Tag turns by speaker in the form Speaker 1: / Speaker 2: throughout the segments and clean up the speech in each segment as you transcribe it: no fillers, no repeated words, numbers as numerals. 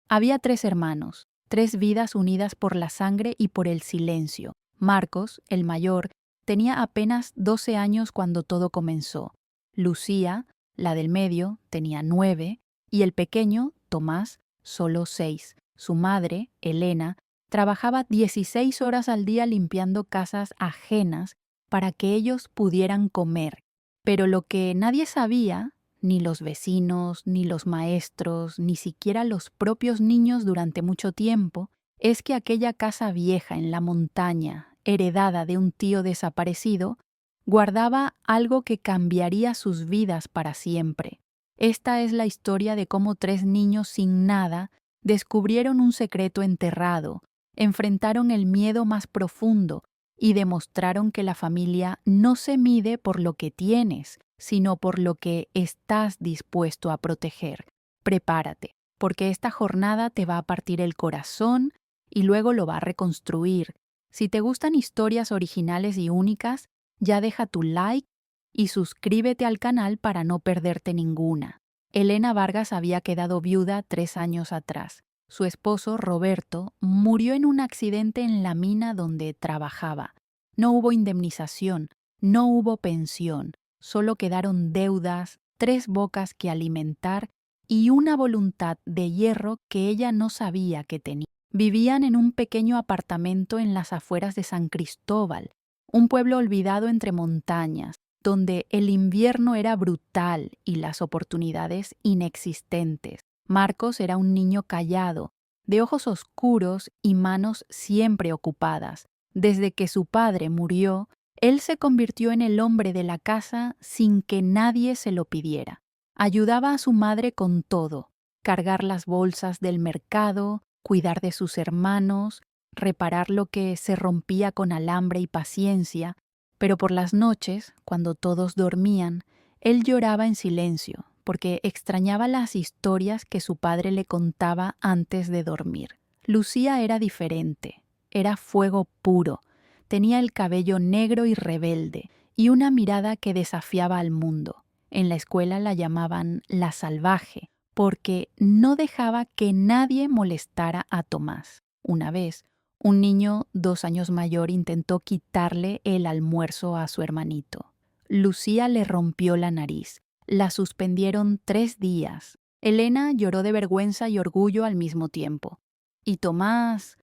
Speaker 1: Había 3 hermanos, 3 vidas unidas por la sangre y por el silencio. Marcos, el mayor, tenía apenas 12 años cuando todo comenzó. Lucía, la del medio, tenía 9, y el pequeño, Tomás, solo 6. Su madre, Elena, trabajaba 16 horas al día limpiando casas ajenas para que ellos pudieran comer. Pero lo que nadie sabía, ni los vecinos, ni los maestros, ni siquiera los propios niños durante mucho tiempo, es que aquella casa vieja en la montaña, heredada de un tío desaparecido, guardaba algo que cambiaría sus vidas para siempre. Esta es la historia de cómo 3 niños sin nada descubrieron un secreto enterrado, enfrentaron el miedo más profundo y demostraron que la familia no se mide por lo que tienes, sino por lo que estás dispuesto a proteger. Prepárate, porque esta jornada te va a partir el corazón y luego lo va a reconstruir. Si te gustan historias originales y únicas, ya deja tu like y suscríbete al canal para no perderte ninguna. Elena Vargas había quedado viuda 3 años atrás. Su esposo, Roberto, murió en un accidente en la mina donde trabajaba. No hubo indemnización, no hubo pensión, solo quedaron deudas, 3 bocas que alimentar y una voluntad de hierro que ella no sabía que tenía. Vivían en un pequeño apartamento en las afueras de San Cristóbal, un pueblo olvidado entre montañas, donde el invierno era brutal y las oportunidades inexistentes. Marcos era un niño callado, de ojos oscuros y manos siempre ocupadas. Desde que su padre murió, él se convirtió en el hombre de la casa sin que nadie se lo pidiera. Ayudaba a su madre con todo: cargar las bolsas del mercado, cuidar de sus hermanos, reparar lo que se rompía con alambre y paciencia, pero por las noches, cuando todos dormían, él lloraba en silencio, porque extrañaba las historias que su padre le contaba antes de dormir. Lucía era diferente, era fuego puro, tenía el cabello negro y rebelde, y una mirada que desafiaba al mundo. En la escuela la llamaban la salvaje, porque no dejaba que nadie molestara a Tomás. Una vez, un niño 2 años mayor intentó quitarle el almuerzo a su hermanito. Lucía le rompió la nariz. La suspendieron 3 días. Elena lloró de vergüenza y orgullo al mismo tiempo. Y Tomás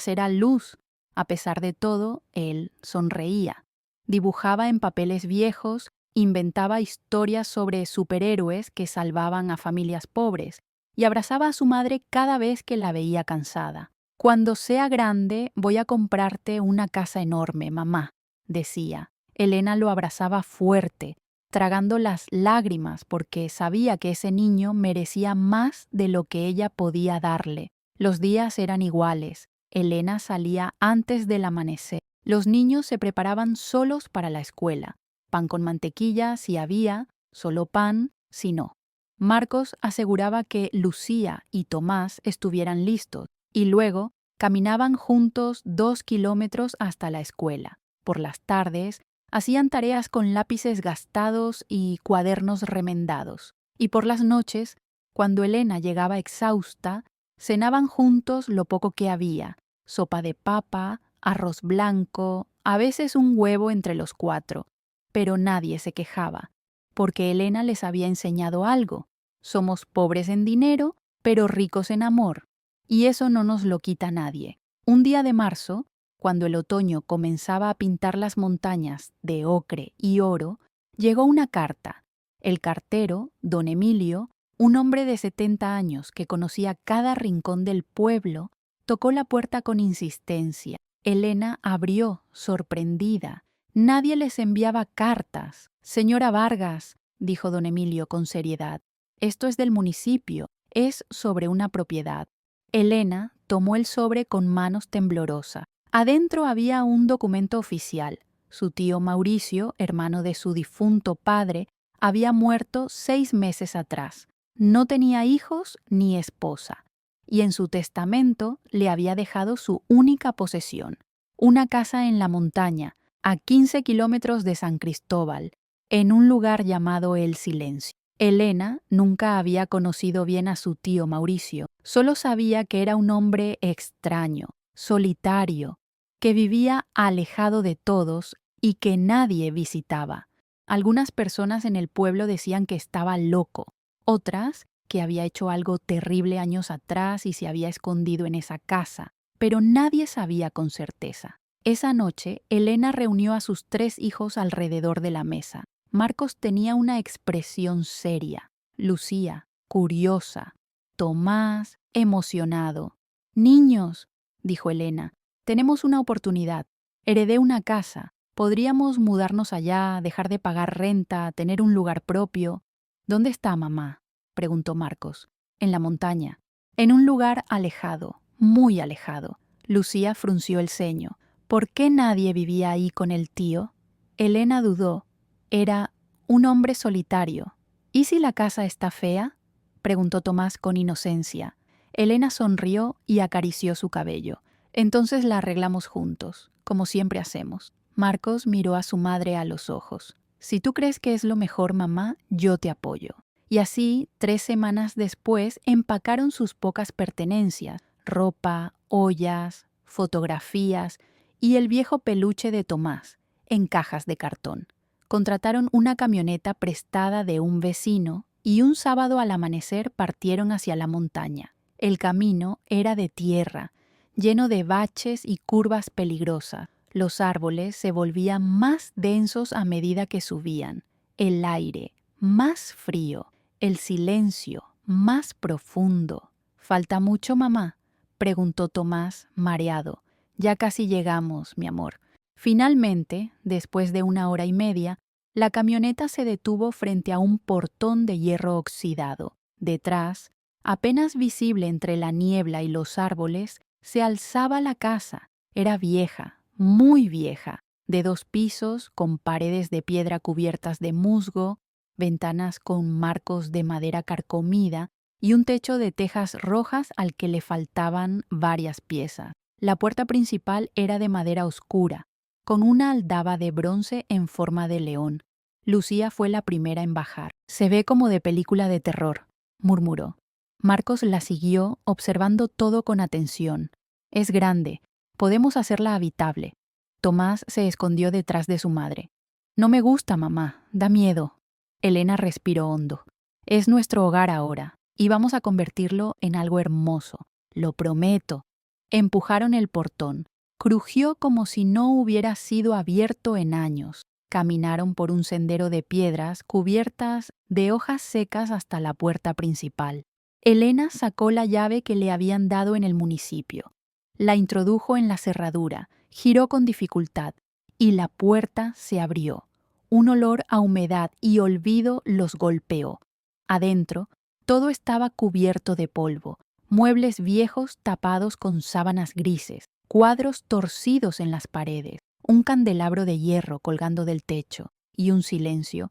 Speaker 1: era luz. A pesar de todo, él sonreía. Dibujaba en papeles viejos, inventaba historias sobre superhéroes que salvaban a familias pobres y abrazaba a su madre cada vez que la veía cansada. «Cuando sea grande voy a comprarte una casa enorme, mamá», decía. Elena lo abrazaba fuerte, tragando las lágrimas porque sabía que ese niño merecía más de lo que ella podía darle. Los días eran iguales. Elena salía antes del amanecer. Los niños se preparaban solos para la escuela. Pan con mantequilla si había, solo pan si no. Marcos aseguraba que Lucía y Tomás estuvieran listos y luego caminaban juntos 2 kilómetros hasta la escuela. Por las tardes hacían tareas con lápices gastados y cuadernos remendados. Y por las noches, cuando Elena llegaba exhausta, cenaban juntos lo poco que había: sopa de papa, arroz blanco, a veces un huevo entre los 4. Pero nadie se quejaba, porque Elena les había enseñado algo: somos pobres en dinero, pero ricos en amor, y eso no nos lo quita nadie. Un día de marzo, cuando el otoño comenzaba a pintar las montañas de ocre y oro, llegó una carta. El cartero, don Emilio, un hombre de 70 años que conocía cada rincón del pueblo, tocó la puerta con insistencia. Elena abrió, sorprendida. Nadie les enviaba cartas. «Señora Vargas», dijo don Emilio con seriedad, «esto es del municipio, es sobre una propiedad». Elena tomó el sobre con manos temblorosas. Adentro había un documento oficial. Su tío Mauricio, hermano de su difunto padre, había muerto 6 meses atrás. No tenía hijos ni esposa, y en su testamento le había dejado su única posesión: una casa en la montaña, a 15 kilómetros de San Cristóbal, en un lugar llamado El Silencio. Elena nunca había conocido bien a su tío Mauricio, solo sabía que era un hombre extraño, solitario, que vivía alejado de todos y que nadie visitaba. Algunas personas en el pueblo decían que estaba loco, otras que había hecho algo terrible años atrás y se había escondido en esa casa, pero nadie sabía con certeza. Esa noche, Elena reunió a sus 3 hijos alrededor de la mesa. Marcos tenía una expresión seria, Lucía, curiosa, Tomás, emocionado. «Niños», dijo Elena, «tenemos una oportunidad. Heredé una casa. Podríamos mudarnos allá, dejar de pagar renta, tener un lugar propio». «¿Dónde está mamá?», preguntó Marcos. «En la montaña, en un lugar alejado, muy alejado». Lucía frunció el ceño. «¿Por qué nadie vivía ahí con el tío?». Elena dudó. Era un hombre solitario. «¿Y si la casa está fea?», preguntó Tomás con inocencia. Elena sonrió y acarició su cabello. «Entonces la arreglamos juntos, como siempre hacemos». Marcos miró a su madre a los ojos. «Si tú crees que es lo mejor, mamá, yo te apoyo». Y así, 3 semanas después, empacaron sus pocas pertenencias: ropa, ollas, fotografías y el viejo peluche de Tomás, en cajas de cartón. Contrataron una camioneta prestada de un vecino y un sábado al amanecer partieron hacia la montaña. El camino era de tierra, lleno de baches y curvas peligrosas. Los árboles se volvían más densos a medida que subían, el aire más frío, el silencio más profundo. «¿Falta mucho, mamá?», preguntó Tomás, mareado. «Ya casi llegamos, mi amor». Finalmente, después de 1 hora y media, la camioneta se detuvo frente a un portón de hierro oxidado. Detrás, apenas visible entre la niebla y los árboles, se alzaba la casa. Era vieja, muy vieja, de 2 pisos, con paredes de piedra cubiertas de musgo, ventanas con marcos de madera carcomida y un techo de tejas rojas al que le faltaban varias piezas. La puerta principal era de madera oscura, con una aldaba de bronce en forma de león. Lucía fue la primera en bajar. «Se ve como de película de terror», murmuró. Marcos la siguió, observando todo con atención. «Es grande. Podemos hacerla habitable». Tomás se escondió detrás de su madre. «No me gusta, mamá. Da miedo». Elena respiró hondo. «Es nuestro hogar ahora, y vamos a convertirlo en algo hermoso. Lo prometo». Empujaron el portón. Crujió como si no hubiera sido abierto en años. Caminaron por un sendero de piedras cubiertas de hojas secas hasta la puerta principal. Elena sacó la llave que le habían dado en el municipio. La introdujo en la cerradura, giró con dificultad, y la puerta se abrió. Un olor a humedad y olvido los golpeó. Adentro, todo estaba cubierto de polvo, muebles viejos tapados con sábanas grises, cuadros torcidos en las paredes, un candelabro de hierro colgando del techo y un silencio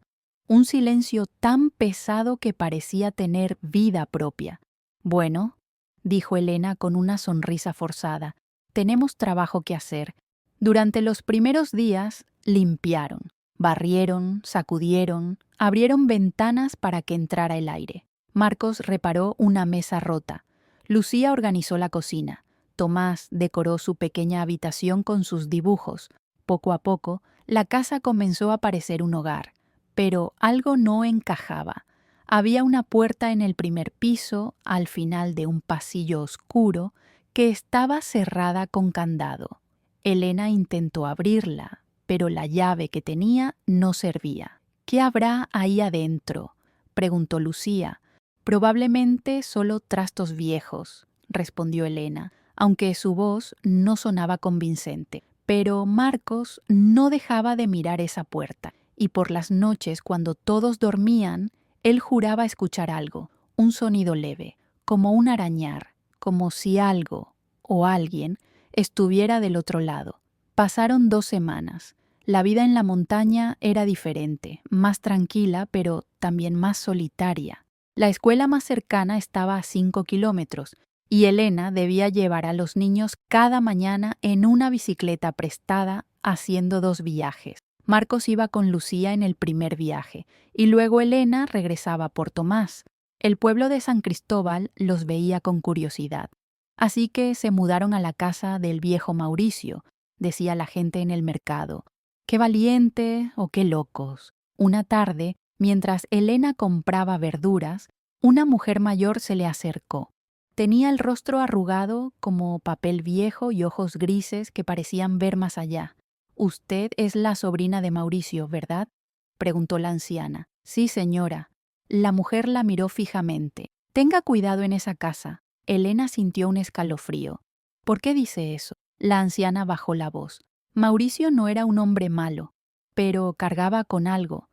Speaker 1: tan pesado que parecía tener vida propia. «Bueno», dijo Elena con una sonrisa forzada, «tenemos trabajo que hacer». Durante los primeros días limpiaron, barrieron, sacudieron, abrieron ventanas para que entrara el aire. Marcos reparó una mesa rota. Lucía organizó la cocina. Tomás decoró su pequeña habitación con sus dibujos. Poco a poco, la casa comenzó a parecer un hogar, pero algo no encajaba. Había una puerta en el primer piso, al final de un pasillo oscuro, que estaba cerrada con candado. Elena intentó abrirla, pero la llave que tenía no servía. «¿Qué habrá ahí adentro?», preguntó Lucía. «Probablemente solo trastos viejos», respondió Elena, aunque su voz no sonaba convincente. Pero Marcos no dejaba de mirar esa puerta, y por las noches, cuando todos dormían, él juraba escuchar algo, un sonido leve, como un arañar, como si algo o alguien estuviera del otro lado. Pasaron 2 semanas. La vida en la montaña era diferente, más tranquila, pero también más solitaria. La escuela más cercana estaba a 5 kilómetros, y Elena debía llevar a los niños cada mañana en una bicicleta prestada, haciendo 2 viajes. Marcos iba con Lucía en el primer viaje, y luego Elena regresaba por Tomás. El pueblo de San Cristóbal los veía con curiosidad. Así que se mudaron a la casa del viejo Mauricio, decía la gente en el mercado. ¡Qué valiente o qué locos! Una tarde, mientras Elena compraba verduras, una mujer mayor se le acercó. Tenía el rostro arrugado como papel viejo y ojos grises que parecían ver más allá. «Usted es la sobrina de Mauricio, ¿verdad?», preguntó la anciana. «Sí, señora». La mujer la miró fijamente. «Tenga cuidado en esa casa». Elena sintió un escalofrío. «¿Por qué dice eso?». La anciana bajó la voz. Mauricio no era un hombre malo, pero cargaba con algo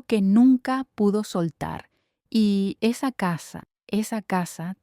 Speaker 1: que nunca pudo soltar. Y esa casa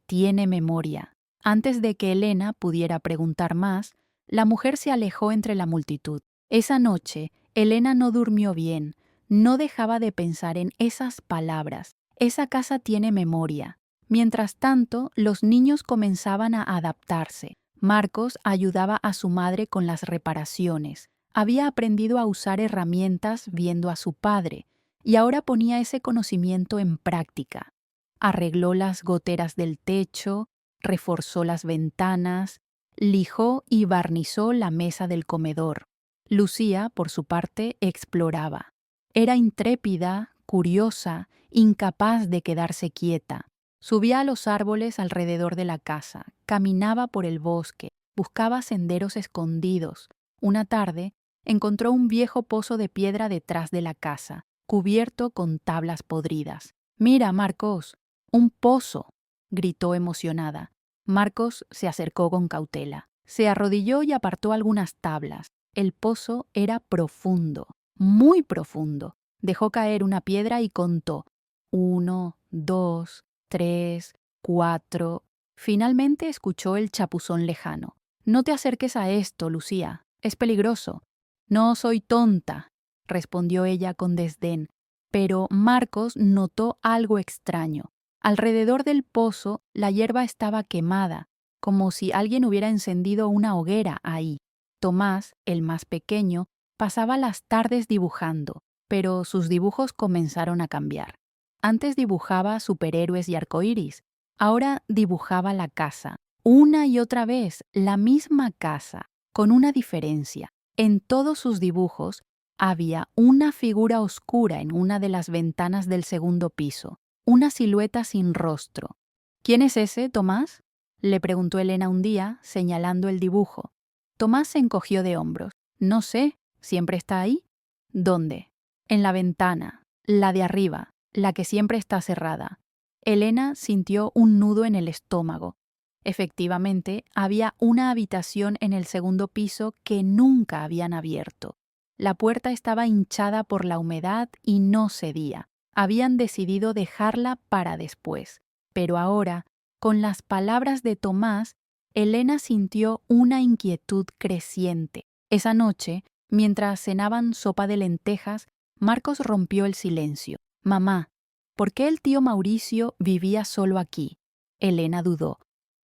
Speaker 1: tiene memoria. Antes de que Elena pudiera preguntar más, la mujer se alejó entre la multitud. Esa noche, Elena no durmió bien, no dejaba de pensar en esas palabras. Esa casa tiene memoria. Mientras tanto, los niños comenzaban a adaptarse. Marcos ayudaba a su madre con las reparaciones. Había aprendido a usar herramientas viendo a su padre, y ahora ponía ese conocimiento en práctica. Arregló las goteras del techo, reforzó las ventanas, lijó y barnizó la mesa del comedor. Lucía, por su parte, exploraba. Era intrépida, curiosa, incapaz de quedarse quieta. Subía a los árboles alrededor de la casa, caminaba por el bosque, buscaba senderos escondidos. Una tarde, encontró un viejo pozo de piedra detrás de la casa, cubierto con tablas podridas. «Mira, Marcos, un pozo», gritó emocionada. Marcos se acercó con cautela. Se arrodilló y apartó algunas tablas. El pozo era profundo, muy profundo. Dejó caer una piedra y contó. 1, 2, 3, 4. Finalmente escuchó el chapuzón lejano. «No te acerques a esto, Lucía. Es peligroso». «No soy tonta», respondió ella con desdén. Pero Marcos notó algo extraño. Alrededor del pozo la hierba estaba quemada, como si alguien hubiera encendido una hoguera ahí. Tomás, el más pequeño, pasaba las tardes dibujando, pero sus dibujos comenzaron a cambiar. Antes dibujaba superhéroes y arcoíris, ahora dibujaba la casa. Una y otra vez, la misma casa, con una diferencia. En todos sus dibujos había una figura oscura en una de las ventanas del segundo piso, una silueta sin rostro. «¿Quién es ese, Tomás?», le preguntó Elena un día, señalando el dibujo. Tomás se encogió de hombros. «No sé, ¿siempre está ahí?». «¿Dónde?». «En la ventana, la de arriba, la que siempre está cerrada». Elena sintió un nudo en el estómago. Efectivamente, había una habitación en el segundo piso que nunca habían abierto. La puerta estaba hinchada por la humedad y no cedía. Habían decidido dejarla para después. Pero ahora, con las palabras de Tomás, Elena sintió una inquietud creciente. Esa noche, mientras cenaban sopa de lentejas, Marcos rompió el silencio. «Mamá, ¿por qué el tío Mauricio vivía solo aquí?». Elena dudó.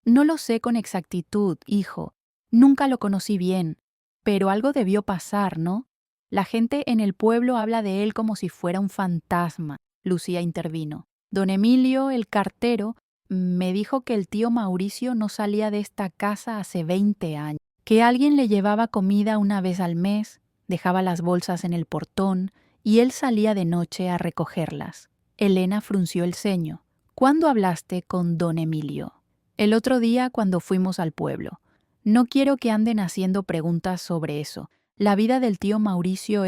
Speaker 1: «No lo sé con exactitud, hijo. Nunca lo conocí bien. Pero algo debió pasar, ¿no? La gente en el pueblo habla de él como si fuera un fantasma». Lucía intervino. «Don Emilio, el cartero, me dijo que el tío Mauricio no salía de esta casa hace 20 años, que alguien le llevaba comida una vez al mes, dejaba las bolsas en el portón y él salía de noche a recogerlas». Elena frunció el ceño. «¿Cuándo hablaste con don Emilio?». «El otro día cuando fuimos al pueblo. No quiero que anden haciendo preguntas sobre eso. La vida del tío Mauricio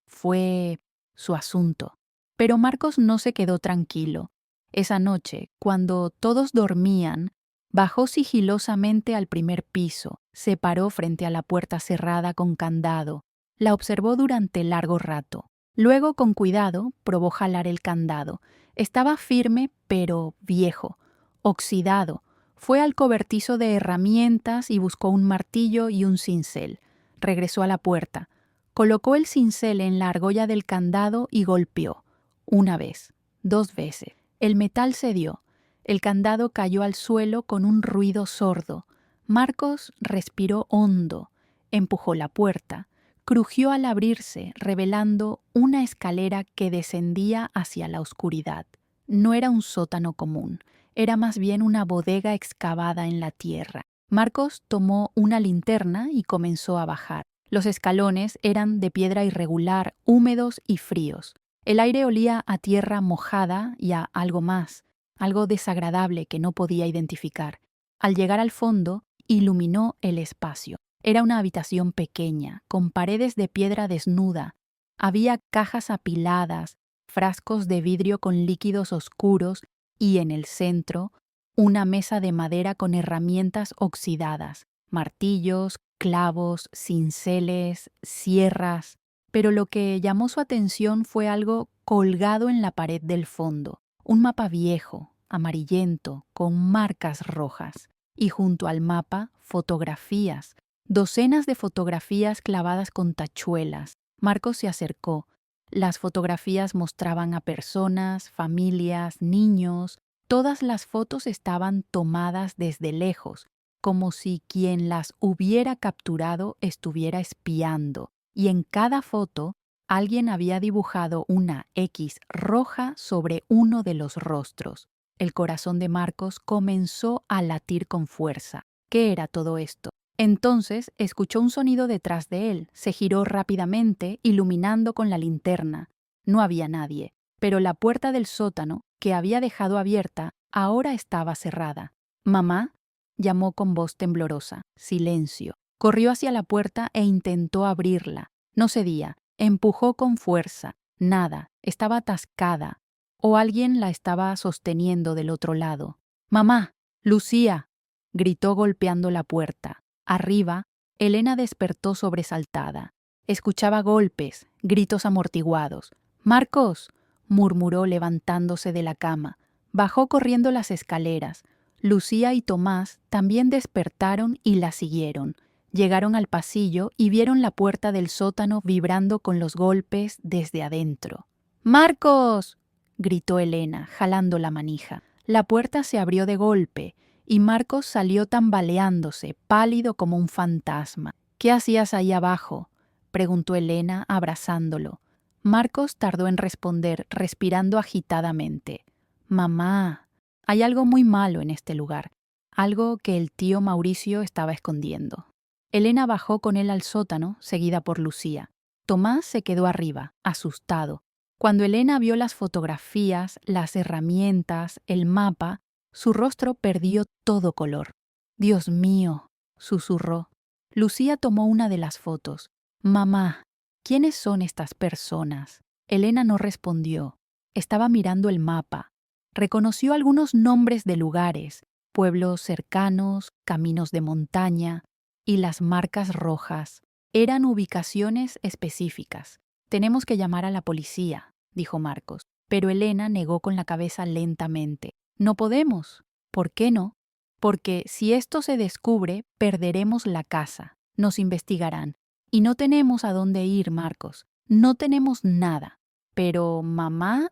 Speaker 1: fue su asunto». Pero Marcos no se quedó tranquilo. Esa noche, cuando todos dormían, bajó sigilosamente al primer piso, se paró frente a la puerta cerrada con candado, la observó durante largo rato. Luego, con cuidado, probó jalar el candado. Estaba firme, pero viejo, oxidado. Fue al cobertizo de herramientas y buscó un martillo y un cincel. Regresó a la puerta. Colocó el cincel en la argolla del candado y golpeó. 1 vez, 2 veces. El metal cedió. El candado cayó al suelo con un ruido sordo. Marcos respiró hondo. Empujó la puerta. crujió al abrirse, revelando una escalera que descendía hacia la oscuridad. No era un sótano común, era más bien una bodega excavada en la tierra. Marcos tomó una linterna y comenzó a bajar. Los escalones eran de piedra irregular, húmedos y fríos. El aire olía a tierra mojada y a algo más, algo desagradable que no podía identificar. Al llegar al fondo, iluminó el espacio. Era una habitación pequeña, con paredes de piedra desnuda. Había cajas apiladas, frascos de vidrio con líquidos oscuros y en el centro, una mesa de madera con herramientas oxidadas, martillos, clavos, cinceles, sierras. Pero lo que llamó su atención fue algo colgado en la pared del fondo, un mapa viejo, amarillento, con marcas rojas, y junto al mapa, fotografías, docenas de fotografías clavadas con tachuelas. Marcos se acercó. Las fotografías mostraban a personas, familias, niños. Todas las fotos estaban tomadas desde lejos, como si quien las hubiera capturado estuviera espiando, y en cada foto alguien había dibujado una X roja sobre uno de los rostros. El corazón de Marcos comenzó a latir con fuerza. ¿Qué era todo esto? Entonces escuchó un sonido detrás de él. Se giró rápidamente, iluminando con la linterna. No había nadie, pero la puerta del sótano, que había dejado abierta, ahora estaba cerrada. «¿Mamá?», llamó con voz temblorosa. Silencio. Corrió hacia la puerta e intentó abrirla. No cedía. Empujó con fuerza. Nada. Estaba atascada. O alguien la estaba sosteniendo del otro lado. «¡Mamá! ¡Lucía!», gritó golpeando la puerta. Arriba, Elena despertó sobresaltada. Escuchaba golpes, gritos amortiguados. «¡Marcos!», murmuró levantándose de la cama. Bajó corriendo las escaleras. Lucía y Tomás también despertaron y la siguieron. Llegaron al pasillo y vieron la puerta del sótano vibrando con los golpes desde adentro. «¡Marcos!», gritó Elena, jalando la manija. La puerta se abrió de golpe y Marcos salió tambaleándose, pálido como un fantasma. «¿Qué hacías ahí abajo?», preguntó Elena, abrazándolo. Marcos tardó en responder, respirando agitadamente. «Mamá, hay algo muy malo en este lugar, algo que el tío Mauricio estaba escondiendo». Elena bajó con él al sótano, seguida por Lucía. Tomás se quedó arriba, asustado. Cuando Elena vio las fotografías, las herramientas, el mapa, su rostro perdió todo color. «Dios mío», susurró. Lucía tomó una de las fotos. «Mamá, ¿quiénes son estas personas?». Elena no respondió. Estaba mirando el mapa. Reconoció algunos nombres de lugares, pueblos cercanos, caminos de montaña, y las marcas rojas. Eran ubicaciones específicas. «Tenemos que llamar a la policía», dijo Marcos, pero Elena negó con la cabeza lentamente. «No podemos». «¿Por qué no?». «Porque si esto se descubre, perderemos la casa. Nos investigarán. Y no tenemos a dónde ir, Marcos. No tenemos nada». «Pero, mamá...».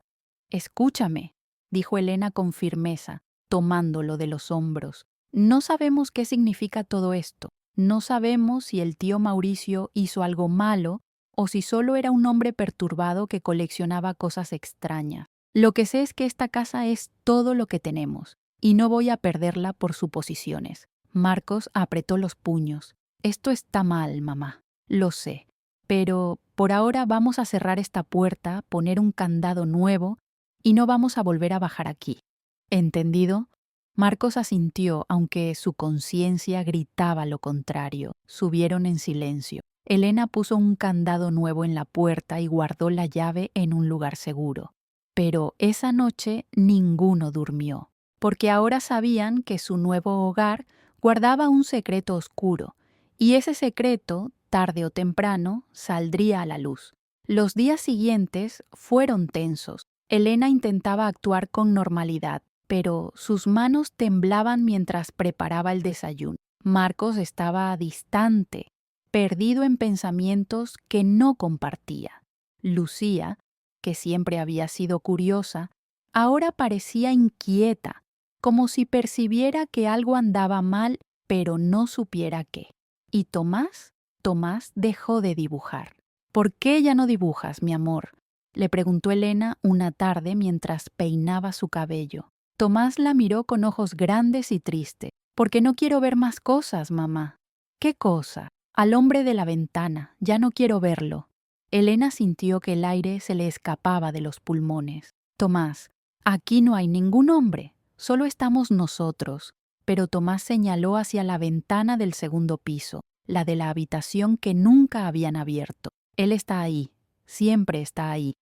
Speaker 1: «Escúchame», dijo Elena con firmeza, tomándolo de los hombros. «No sabemos qué significa todo esto. No sabemos si el tío Mauricio hizo algo malo o si solo era un hombre perturbado que coleccionaba cosas extrañas. Lo que sé es que esta casa es todo lo que tenemos, y no voy a perderla por suposiciones». Marcos apretó los puños. «Esto está mal, mamá. Lo sé. Pero por ahora vamos a cerrar esta puerta, poner un candado nuevo, y no vamos a volver a bajar aquí. ¿Entendido?». Marcos asintió, aunque su conciencia gritaba lo contrario. Subieron en silencio. Elena puso un candado nuevo en la puerta y guardó la llave en un lugar seguro. Pero esa noche ninguno durmió, porque ahora sabían que su nuevo hogar guardaba un secreto oscuro, y ese secreto, tarde o temprano, saldría a la luz. Los días siguientes fueron tensos. Elena intentaba actuar con normalidad, pero sus manos temblaban mientras preparaba el desayuno. Marcos estaba distante, perdido en pensamientos que no compartía. Lucía, que siempre había sido curiosa, ahora parecía inquieta, como si percibiera que algo andaba mal, pero no supiera qué. Y Tomás Tomás dejó de dibujar. ¿Por qué ya no dibujas, mi amor?, le preguntó Elena una tarde mientras peinaba su cabello. Tomás la miró con ojos grandes y tristes. «Porque no quiero ver más cosas, mamá». «¿Qué cosa?». «Al hombre de la ventana. Ya no quiero verlo». Elena sintió que el aire se le escapaba de los pulmones. «Tomás, aquí no hay ningún hombre. Solo estamos nosotros». Pero Tomás señaló hacia la ventana del segundo piso, la de la habitación que nunca habían abierto. «Él está ahí. Siempre está ahí».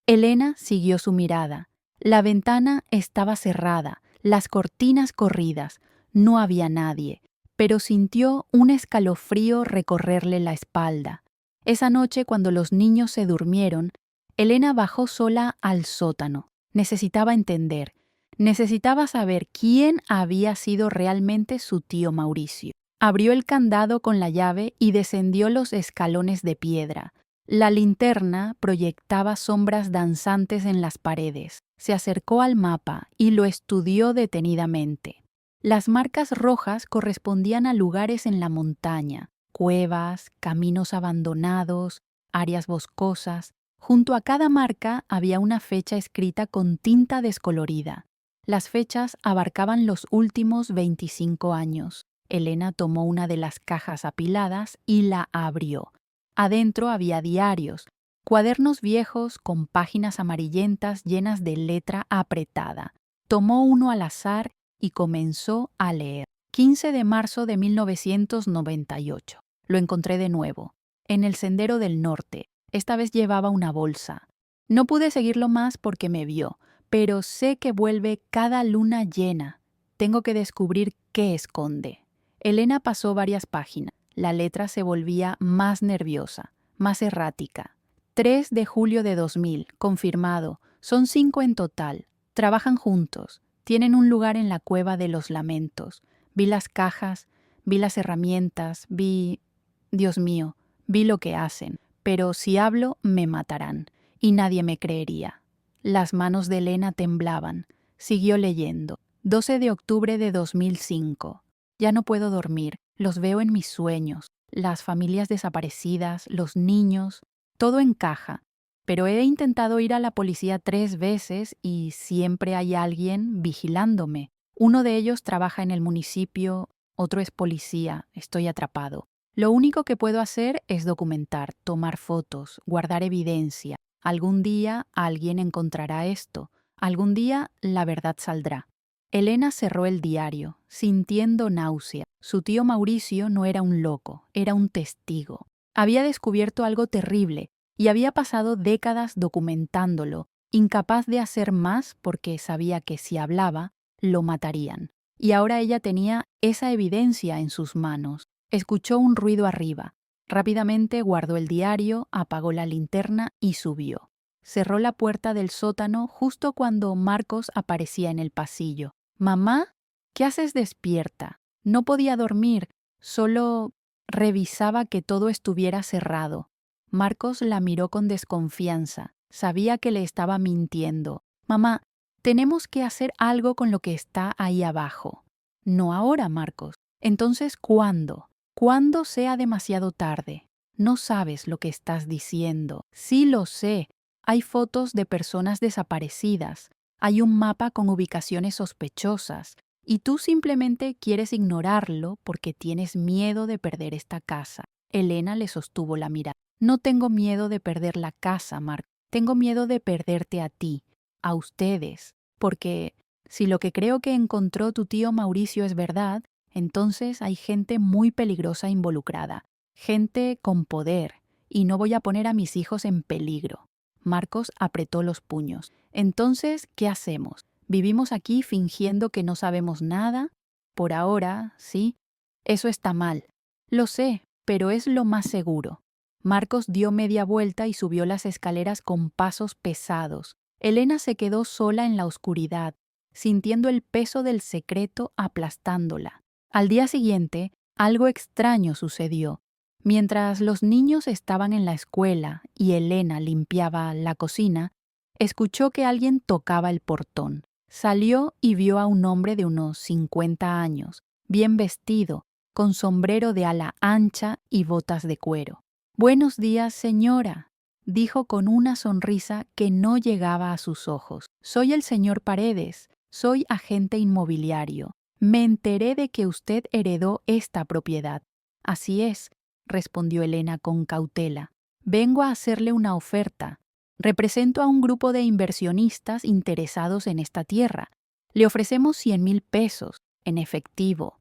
Speaker 1: Elena siguió su mirada. La ventana estaba cerrada, las cortinas corridas. No había nadie, pero sintió un escalofrío recorrerle la espalda. Esa noche, cuando los niños se durmieron, Elena bajó sola al sótano. Necesitaba entender. Necesitaba saber quién había sido realmente su tío Mauricio. Abrió el candado con la llave y descendió los escalones de piedra. La linterna proyectaba sombras danzantes en las paredes. Se acercó al mapa y lo estudió detenidamente. Las marcas rojas correspondían a lugares en la montaña, cuevas, caminos abandonados, áreas boscosas. Junto a cada marca había una fecha escrita con tinta descolorida. Las fechas abarcaban los últimos 25 años. Elena tomó una de las cajas apiladas y la abrió. Adentro había diarios, cuadernos viejos con páginas amarillentas llenas de letra apretada. Tomó uno al azar y comenzó a leer. 15 de marzo de 1998. Lo encontré de nuevo, en el Sendero del Norte. Esta vez llevaba una bolsa. No pude seguirlo más porque me vio, pero sé que vuelve cada luna llena. Tengo que descubrir qué esconde. Elena pasó varias páginas. La letra se volvía más nerviosa, más errática. 3 de julio de 2000, confirmado. Son 5 en total. Trabajan juntos. Tienen un lugar en la cueva de los lamentos. Vi las cajas, vi las herramientas, Dios mío, vi lo que hacen. Pero si hablo, me matarán. Y nadie me creería. Las manos de Elena temblaban. Siguió leyendo. 12 de octubre de 2005. Ya no puedo dormir. Los veo en mis sueños. Las familias desaparecidas, los niños. Todo encaja. Pero he intentado ir a la policía 3 veces y siempre hay alguien vigilándome. Uno de ellos trabaja en el municipio, otro es policía. Estoy atrapado. Lo único que puedo hacer es documentar, tomar fotos, guardar evidencia. Algún día alguien encontrará esto. Algún día la verdad saldrá. Elena cerró el diario, sintiendo náusea. Su tío Mauricio no era un loco, era un testigo. Había descubierto algo terrible y había pasado décadas documentándolo, incapaz de hacer más porque sabía que si hablaba, lo matarían. Y ahora ella tenía esa evidencia en sus manos. Escuchó un ruido arriba. Rápidamente guardó el diario, apagó la linterna y subió. Cerró la puerta del sótano justo cuando Marcos aparecía en el pasillo. «Mamá, ¿qué haces despierta?» No podía dormir, solo revisaba que todo estuviera cerrado. Marcos la miró con desconfianza. Sabía que le estaba mintiendo. «Mamá, tenemos que hacer algo con lo que está ahí abajo». «No ahora, Marcos». «Entonces, ¿cuándo?» «Cuando sea demasiado tarde». «No sabes lo que estás diciendo». «Sí lo sé. Hay fotos de personas desaparecidas. Hay un mapa con ubicaciones sospechosas. Y tú simplemente quieres ignorarlo porque tienes miedo de perder esta casa». Elena le sostuvo la mirada. «No tengo miedo de perder la casa, Marco. Tengo miedo de perderte a ti, a ustedes. Porque si lo que creo que encontró tu tío Mauricio es verdad, entonces hay gente muy peligrosa involucrada. Gente con poder. Y no voy a poner a mis hijos en peligro». Marcos apretó los puños. «Entonces, ¿qué hacemos? ¿Vivimos aquí fingiendo que no sabemos nada? Por ahora, sí. Eso está mal. Lo sé, pero es lo más seguro». Marcos dio media vuelta y subió las escaleras con pasos pesados. Elena se quedó sola en la oscuridad, sintiendo el peso del secreto aplastándola. Al día siguiente, algo extraño sucedió. Mientras los niños estaban en la escuela y Elena limpiaba la cocina, escuchó que alguien tocaba el portón. Salió y vio a un hombre de unos 50 años, bien vestido, con sombrero de ala ancha y botas de cuero. «Buenos días, señora», dijo con una sonrisa que no llegaba a sus ojos. «Soy el señor Paredes, soy agente inmobiliario. Me enteré de que usted heredó esta propiedad». «Así es», respondió Elena con cautela. «Vengo a hacerle una oferta. Represento a un grupo de inversionistas interesados en esta tierra. Le ofrecemos 100,000 pesos, en efectivo».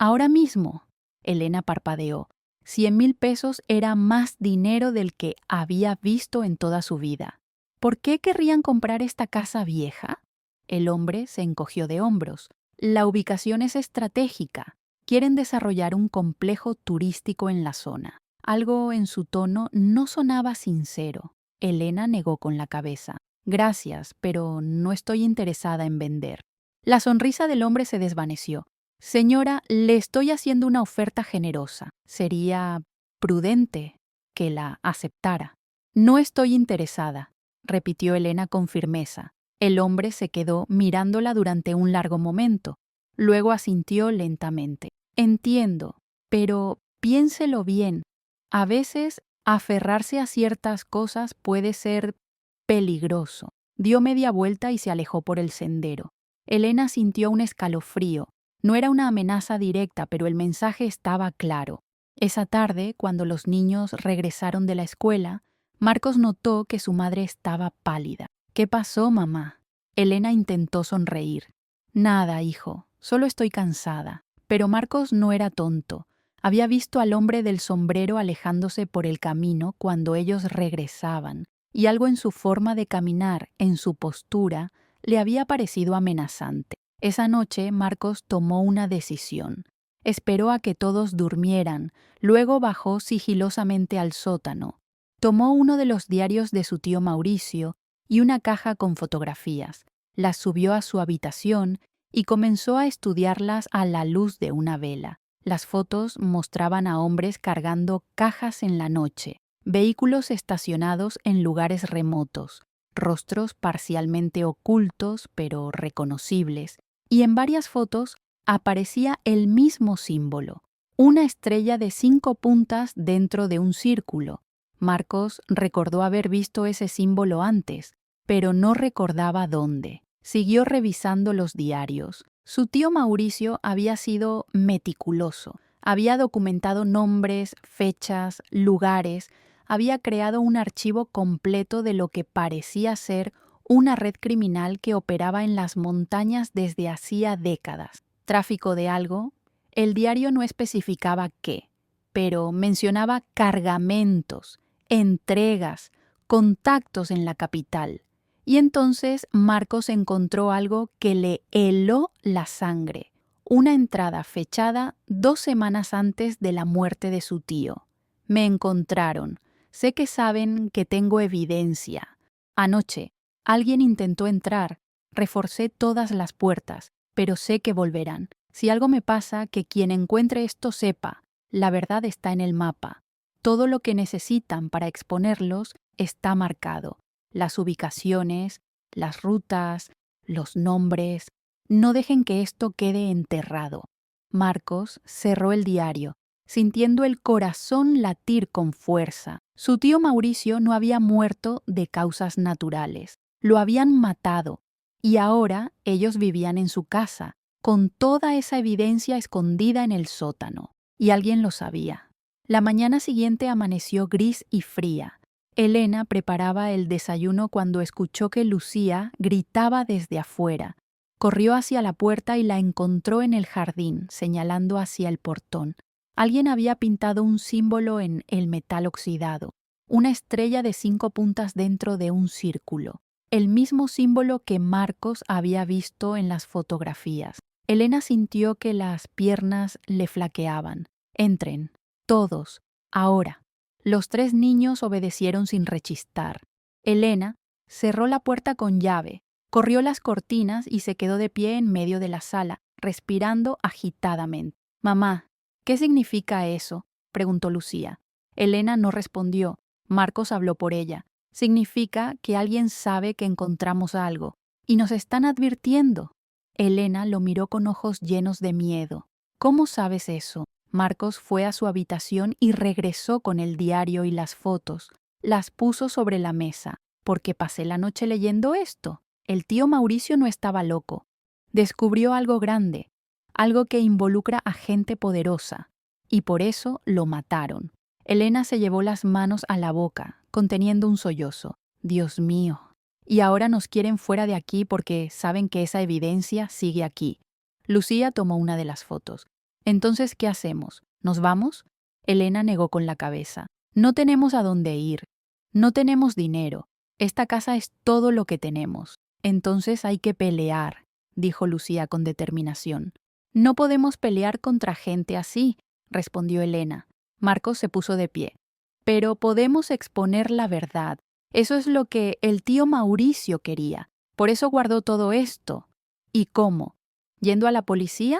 Speaker 1: «Ahora mismo», Elena parpadeó. 100,000 pesos era más dinero del que había visto en toda su vida. ¿Por qué querrían comprar esta casa vieja? El hombre se encogió de hombros. La ubicación es estratégica. Quieren desarrollar un complejo turístico en la zona. Algo en su tono no sonaba sincero. Elena negó con la cabeza. «Gracias, pero no estoy interesada en vender». La sonrisa del hombre se desvaneció. «Señora, le estoy haciendo una oferta generosa. Sería prudente que la aceptara». «No estoy interesada», repitió Elena con firmeza. El hombre se quedó mirándola durante un largo momento. Luego asintió lentamente. «Entiendo, pero piénselo bien. A veces aferrarse a ciertas cosas puede ser peligroso». Dio media vuelta y se alejó por el sendero. Elena sintió un escalofrío. No era una amenaza directa, pero el mensaje estaba claro. Esa tarde, cuando los niños regresaron de la escuela, Marcos notó que su madre estaba pálida. «¿Qué pasó, mamá?» Elena intentó sonreír. «Nada, hijo, solo estoy cansada». Pero Marcos no era tonto. Había visto al hombre del sombrero alejándose por el camino cuando ellos regresaban, y algo en su forma de caminar, en su postura, le había parecido amenazante. Esa noche Marcos tomó una decisión. Esperó a que todos durmieran, luego bajó sigilosamente al sótano. Tomó uno de los diarios de su tío Mauricio y una caja con fotografías. Las subió a su habitación y comenzó a estudiarlas a la luz de una vela. Las fotos mostraban a hombres cargando cajas en la noche, vehículos estacionados en lugares remotos, rostros parcialmente ocultos pero reconocibles, y en varias fotos aparecía el mismo símbolo, una estrella de 5 puntas dentro de un círculo. Marcos recordó haber visto ese símbolo antes, pero no recordaba dónde. Siguió revisando los diarios. Su tío Mauricio había sido meticuloso. Había documentado nombres, fechas, lugares. Había creado un archivo completo de lo que parecía ser una red criminal que operaba en las montañas desde hacía décadas. Tráfico de algo. El diario no especificaba qué, pero mencionaba cargamentos, entregas, contactos en la capital. Y entonces Marcos encontró algo que le heló la sangre. Una entrada fechada 2 semanas antes de la muerte de su tío. «Me encontraron. Sé que saben que tengo evidencia. Anoche alguien intentó entrar. Reforcé todas las puertas, pero sé que volverán. Si algo me pasa, que quien encuentre esto sepa. La verdad está en el mapa. Todo lo que necesitan para exponerlos está marcado. Las ubicaciones, las rutas, los nombres. No dejen que esto quede enterrado». Marcos cerró el diario, sintiendo el corazón latir con fuerza. Su tío Mauricio no había muerto de causas naturales. Lo habían matado, y ahora ellos vivían en su casa, con toda esa evidencia escondida en el sótano. Y alguien lo sabía. La mañana siguiente amaneció gris y fría. Elena preparaba el desayuno cuando escuchó que Lucía gritaba desde afuera. Corrió hacia la puerta y la encontró en el jardín, señalando hacia el portón. Alguien había pintado un símbolo en el metal oxidado, una estrella de 5 puntas dentro de un círculo, el mismo símbolo que Marcos había visto en las fotografías. Elena sintió que las piernas le flaqueaban. «Entren, todos, ahora». Los 3 niños obedecieron sin rechistar. Elena cerró la puerta con llave, corrió las cortinas y se quedó de pie en medio de la sala, respirando agitadamente. «Mamá, ¿qué significa eso?», preguntó Lucía. Elena no respondió. Marcos habló por ella. «Significa que alguien sabe que encontramos algo, y nos están advirtiendo». Elena lo miró con ojos llenos de miedo. «¿Cómo sabes eso?». Marcos fue a su habitación y regresó con el diario y las fotos. Las puso sobre la mesa. ¿Por qué pasé la noche leyendo esto? El tío Mauricio no estaba loco. Descubrió algo grande, algo que involucra a gente poderosa. Y por eso lo mataron. Elena se llevó las manos a la boca, conteniendo un sollozo. Dios mío. Y ahora nos quieren fuera de aquí porque saben que esa evidencia sigue aquí. Lucía tomó una de las fotos. Entonces, ¿qué hacemos? ¿Nos vamos? Elena negó con la cabeza. No tenemos a dónde ir. No tenemos dinero. Esta casa es todo lo que tenemos. Entonces hay que pelear, dijo Lucía con determinación. No podemos pelear contra gente así, respondió Elena. Marcos se puso de pie. Pero podemos exponer la verdad. Eso es lo que el tío Mauricio quería. Por eso guardó todo esto. ¿Y cómo? ¿Yendo a la policía?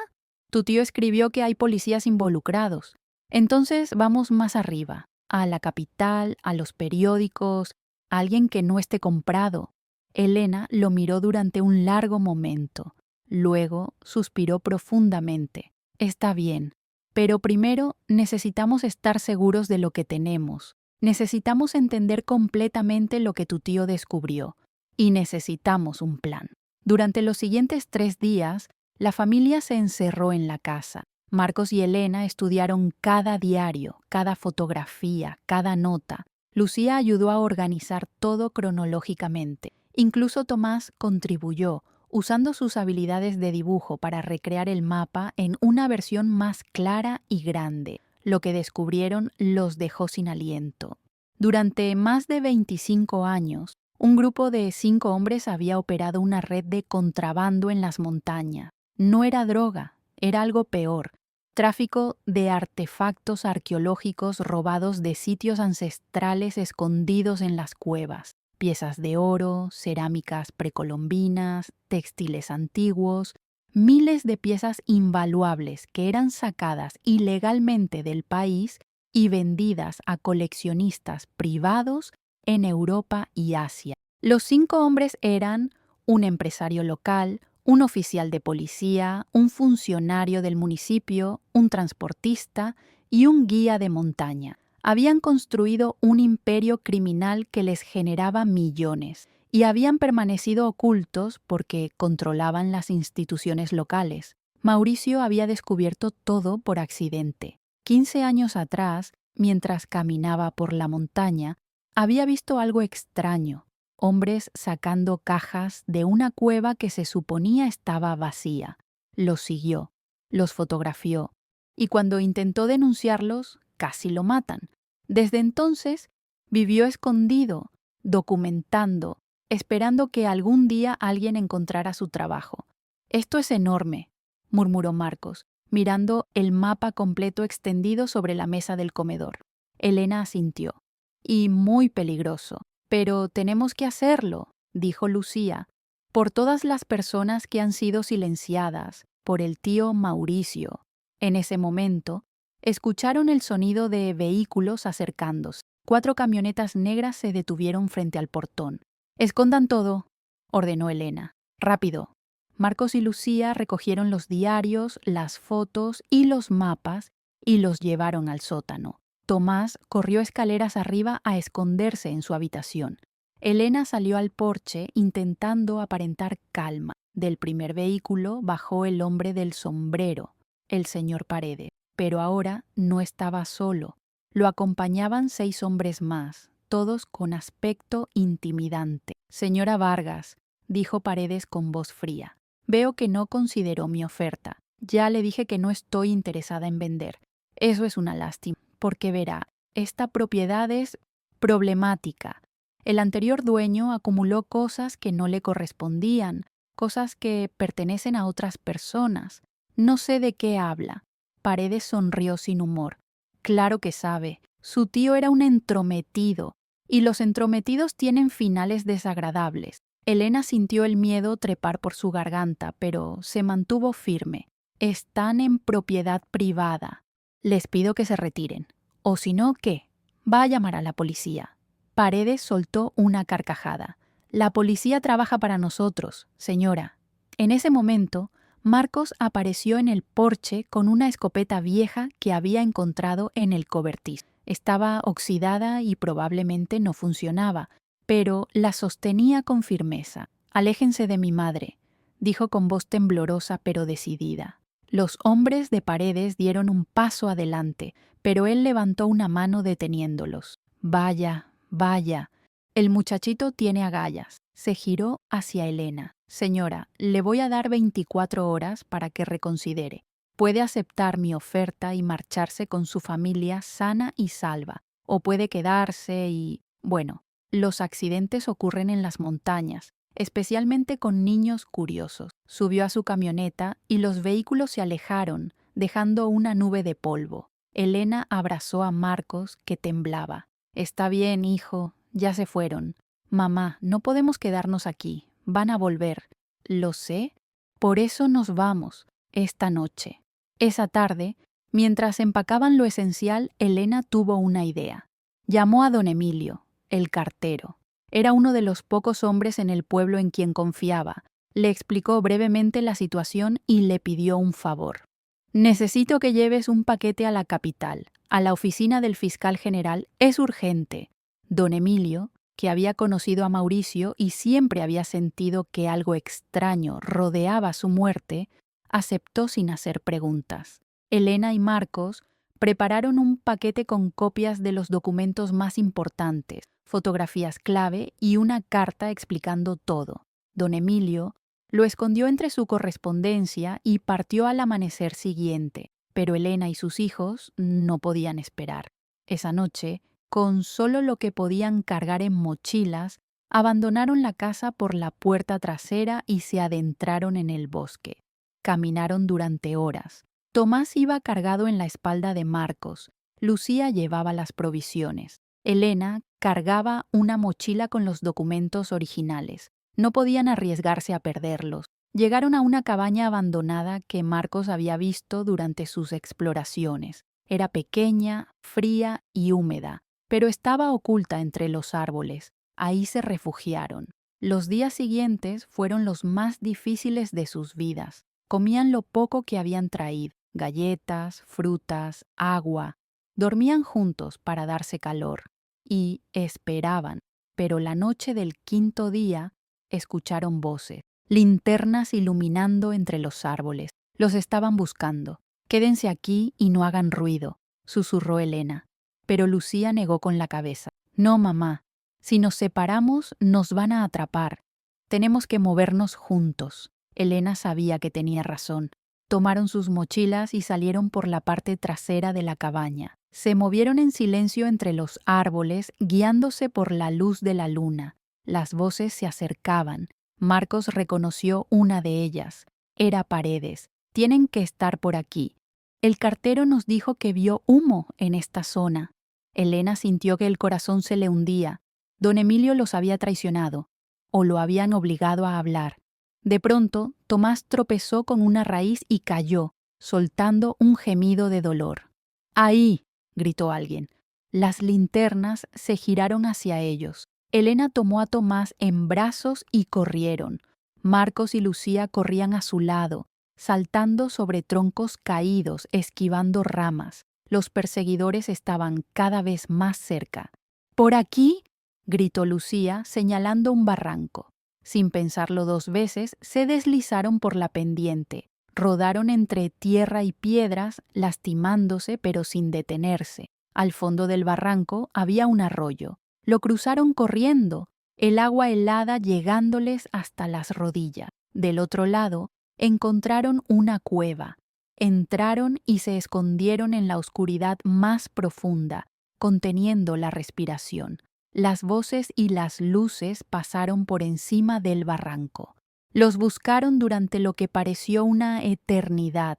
Speaker 1: Tu tío escribió que hay policías involucrados. Entonces vamos más arriba, a la capital, a los periódicos, a alguien que no esté comprado. Elena lo miró durante un largo momento. Luego suspiró profundamente. Está bien, pero primero necesitamos estar seguros de lo que tenemos. Necesitamos entender completamente lo que tu tío descubrió. Y necesitamos un plan. Durante los siguientes 3 días, la familia se encerró en la casa. Marcos y Elena estudiaron cada diario, cada fotografía, cada nota. Lucía ayudó a organizar todo cronológicamente. Incluso Tomás contribuyó, usando sus habilidades de dibujo para recrear el mapa en una versión más clara y grande. Lo que descubrieron los dejó sin aliento. Durante más de 25 años, un grupo de 5 hombres había operado una red de contrabando en las montañas. No era droga, era algo peor. Tráfico de artefactos arqueológicos robados de sitios ancestrales escondidos en las cuevas. Piezas de oro, cerámicas precolombinas, textiles antiguos, miles de piezas invaluables que eran sacadas ilegalmente del país y vendidas a coleccionistas privados en Europa y Asia. Los 5 hombres eran un empresario local, un oficial de policía, un funcionario del municipio, un transportista y un guía de montaña. Habían construido un imperio criminal que les generaba millones y habían permanecido ocultos porque controlaban las instituciones locales. Mauricio había descubierto todo por accidente. 15 años atrás, mientras caminaba por la montaña, había visto algo extraño. Hombres sacando cajas de una cueva que se suponía estaba vacía. Los siguió, los fotografió, y cuando intentó denunciarlos, casi lo matan. Desde entonces, vivió escondido, documentando, esperando que algún día alguien encontrara su trabajo. «Esto es enorme», murmuró Marcos, mirando el mapa completo extendido sobre la mesa del comedor. Elena asintió. «Y muy peligroso. Pero tenemos que hacerlo», dijo Lucía, «por todas las personas que han sido silenciadas, por el tío Mauricio». En ese momento, escucharon el sonido de vehículos acercándose. 4 camionetas negras se detuvieron frente al portón. «Escondan todo», ordenó Elena. «Rápido». Marcos y Lucía recogieron los diarios, las fotos y los mapas y los llevaron al sótano. Tomás corrió escaleras arriba a esconderse en su habitación. Elena salió al porche intentando aparentar calma. Del primer vehículo bajó el hombre del sombrero, el señor Paredes. Pero ahora no estaba solo. Lo acompañaban 6 hombres más, todos con aspecto intimidante. «Señora Vargas», dijo Paredes con voz fría, «veo que no consideró mi oferta. Ya le dije que no estoy interesada en vender. Eso es una lástima, porque verá, esta propiedad es problemática. El anterior dueño acumuló cosas que no le correspondían, cosas que pertenecen a otras personas. No sé de qué habla». Paredes sonrió sin humor. «Claro que sabe. Su tío era un entrometido, y los entrometidos tienen finales desagradables». Elena sintió el miedo trepar por su garganta, pero se mantuvo firme. «Están en propiedad privada. Les pido que se retiren. O si no, ¿qué? Va a llamar a la policía». Paredes soltó una carcajada. «La policía trabaja para nosotros, señora». En ese momento, Marcos apareció en el porche con una escopeta vieja que había encontrado en el cobertizo. Estaba oxidada y probablemente no funcionaba, pero la sostenía con firmeza. «Aléjense de mi madre», dijo con voz temblorosa pero decidida. Los hombres de Paredes dieron un paso adelante, pero él levantó una mano deteniéndolos. «Vaya, vaya, el muchachito tiene agallas». Se giró hacia Elena. «Señora, le voy a dar 24 horas para que reconsidere. Puede aceptar mi oferta y marcharse con su familia sana y salva, o puede quedarse y... Bueno, los accidentes ocurren en las montañas, especialmente con niños curiosos». Subió a su camioneta y los vehículos se alejaron, dejando una nube de polvo. Elena abrazó a Marcos, que temblaba. «Está bien, hijo, ya se fueron. Mamá, no podemos quedarnos aquí. Van a volver». «Lo sé. Por eso nos vamos, esta noche». Esa tarde, mientras empacaban lo esencial, Elena tuvo una idea. Llamó a don Emilio, el cartero. Era uno de los pocos hombres en el pueblo en quien confiaba. Le explicó brevemente la situación y le pidió un favor. «Necesito que lleves un paquete a la capital, a la oficina del fiscal general. Es urgente». Don Emilio, que había conocido a Mauricio y siempre había sentido que algo extraño rodeaba su muerte, aceptó sin hacer preguntas. Elena y Marcos prepararon un paquete con copias de los documentos más importantes, fotografías clave y una carta explicando todo. Don Emilio lo escondió entre su correspondencia y partió al amanecer siguiente, pero Elena y sus hijos no podían esperar. Esa noche, con solo lo que podían cargar en mochilas, abandonaron la casa por la puerta trasera y se adentraron en el bosque. Caminaron durante horas. Tomás iba cargado en la espalda de Marcos. Lucía llevaba las provisiones. Elena cargaba una mochila con los documentos originales. No podían arriesgarse a perderlos. Llegaron a una cabaña abandonada que Marcos había visto durante sus exploraciones. Era pequeña, fría y húmeda, pero estaba oculta entre los árboles. Ahí se refugiaron. Los días siguientes fueron los más difíciles de sus vidas. Comían lo poco que habían traído, galletas, frutas, agua. Dormían juntos para darse calor. Y esperaban, pero la noche del quinto día escucharon voces, linternas iluminando entre los árboles. Los estaban buscando. «Quédense aquí y no hagan ruido», susurró Elena. Pero Lucía negó con la cabeza. «No, mamá. Si nos separamos, nos van a atrapar. Tenemos que movernos juntos». Elena sabía que tenía razón. Tomaron sus mochilas y salieron por la parte trasera de la cabaña. Se movieron en silencio entre los árboles, guiándose por la luz de la luna. Las voces se acercaban. Marcos reconoció una de ellas. Era Paredes. «Tienen que estar por aquí. El cartero nos dijo que vio humo en esta zona». Elena sintió que el corazón se le hundía. Don Emilio los había traicionado, o lo habían obligado a hablar. De pronto, Tomás tropezó con una raíz y cayó, soltando un gemido de dolor. «¡Ahí!», gritó alguien. Las linternas se giraron hacia ellos. Elena tomó a Tomás en brazos y corrieron. Marcos y Lucía corrían a su lado, saltando sobre troncos caídos, esquivando ramas. Los perseguidores estaban cada vez más cerca. «¿Por aquí?», gritó Lucía, señalando un barranco. Sin pensarlo dos veces, se deslizaron por la pendiente. Rodaron entre tierra y piedras, lastimándose pero sin detenerse. Al fondo del barranco había un arroyo. Lo cruzaron corriendo, el agua helada llegándoles hasta las rodillas. Del otro lado, encontraron una cueva. Entraron y se escondieron en la oscuridad más profunda, conteniendo la respiración. Las voces y las luces pasaron por encima del barranco. Los buscaron durante lo que pareció una eternidad,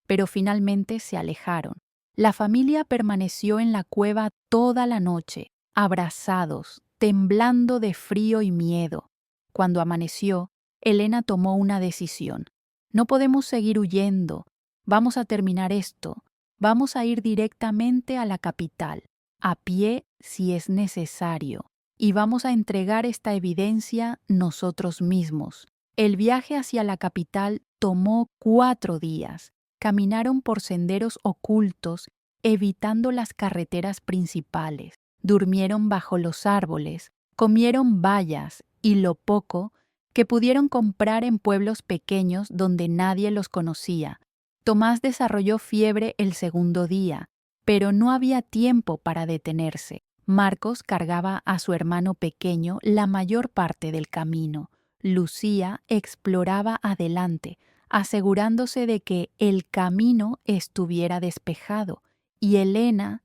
Speaker 1: pero finalmente se alejaron. La familia permaneció en la cueva toda la noche, abrazados, temblando de frío y miedo. Cuando amaneció, Elena tomó una decisión. «No podemos seguir huyendo. Vamos a terminar esto. Vamos a ir directamente a la capital, a pie si es necesario, y vamos a entregar esta evidencia nosotros mismos. El viaje hacia la capital tomó 4 días. Caminaron por senderos ocultos, evitando las carreteras principales. Durmieron bajo los árboles, comieron bayas y lo poco que pudieron comprar en pueblos pequeños donde nadie los conocía. Tomás desarrolló fiebre el segundo día, pero no había tiempo para detenerse. Marcos cargaba a su hermano pequeño la mayor parte del camino. Lucía exploraba adelante, asegurándose de que el camino estuviera despejado, y Elena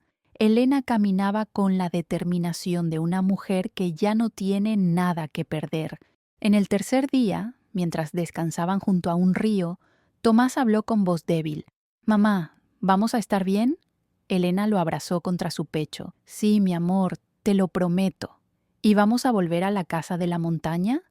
Speaker 1: caminaba con la determinación de una mujer que ya no tiene nada que perder. En el tercer día, mientras descansaban junto a un río, Tomás habló con voz débil. «Mamá, ¿vamos a estar bien?» Elena lo abrazó contra su pecho. «Sí, mi amor, te lo prometo». «¿Y vamos a volver a la casa de la montaña?»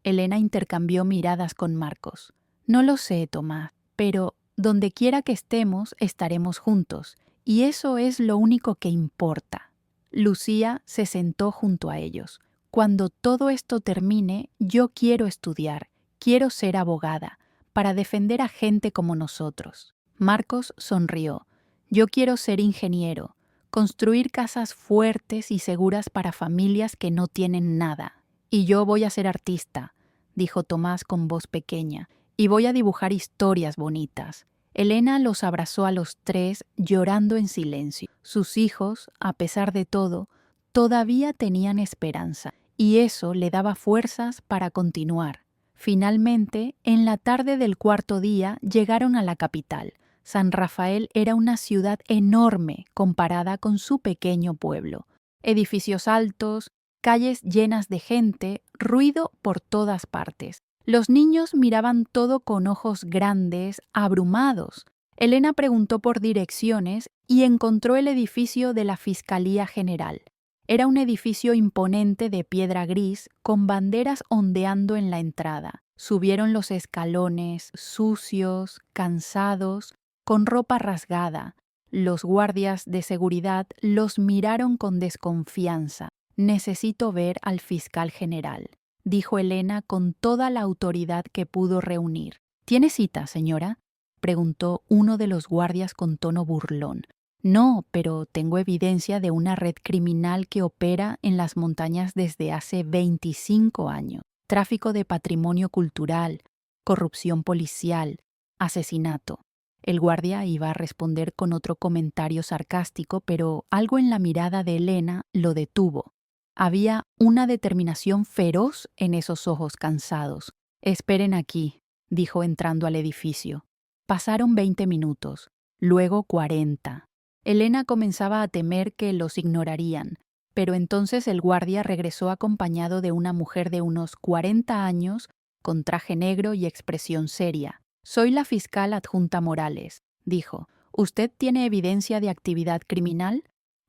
Speaker 1: Elena intercambió miradas con Marcos. «No lo sé, Tomás, pero donde quiera que estemos, estaremos juntos, y eso es lo único que importa». Lucía se sentó junto a ellos. «Cuando todo esto termine, yo quiero estudiar, quiero ser abogada, para defender a gente como nosotros». Marcos sonrió. «Yo quiero ser ingeniero, construir casas fuertes y seguras para familias que no tienen nada. Y yo voy a ser artista», dijo Tomás con voz pequeña, «y voy a dibujar historias bonitas». Elena los abrazó a los tres, llorando en silencio. Sus hijos, a pesar de todo, todavía tenían esperanza, y eso le daba fuerzas para continuar. Finalmente, en la tarde del cuarto día, llegaron a la capital. San Rafael era una ciudad enorme comparada con su pequeño pueblo. Edificios altos, calles llenas de gente, ruido por todas partes. Los niños miraban todo con ojos grandes, abrumados. Elena preguntó por direcciones y encontró el edificio de la Fiscalía General. Era un edificio imponente de piedra gris, con banderas ondeando en la entrada. Subieron los escalones, sucios, cansados, con ropa rasgada. Los guardias de seguridad los miraron con desconfianza. «Necesito ver al fiscal general», dijo Elena con toda la autoridad que pudo reunir. «¿Tiene cita, señora?», preguntó uno de los guardias con tono burlón. «No, pero tengo evidencia de una red criminal que opera en las montañas desde hace 25 años. Tráfico de patrimonio cultural, corrupción policial, asesinato». El guardia iba a responder con otro comentario sarcástico, pero algo en la mirada de Elena lo detuvo. Había una determinación feroz en esos ojos cansados. «Esperen aquí», dijo entrando al edificio. Pasaron 20 minutos, luego 40. Elena comenzaba a temer que los ignorarían, pero entonces el guardia regresó acompañado de una mujer de unos 40 años, con traje negro y expresión seria. «Soy la fiscal adjunta Morales», dijo. «¿Usted tiene evidencia de actividad criminal?»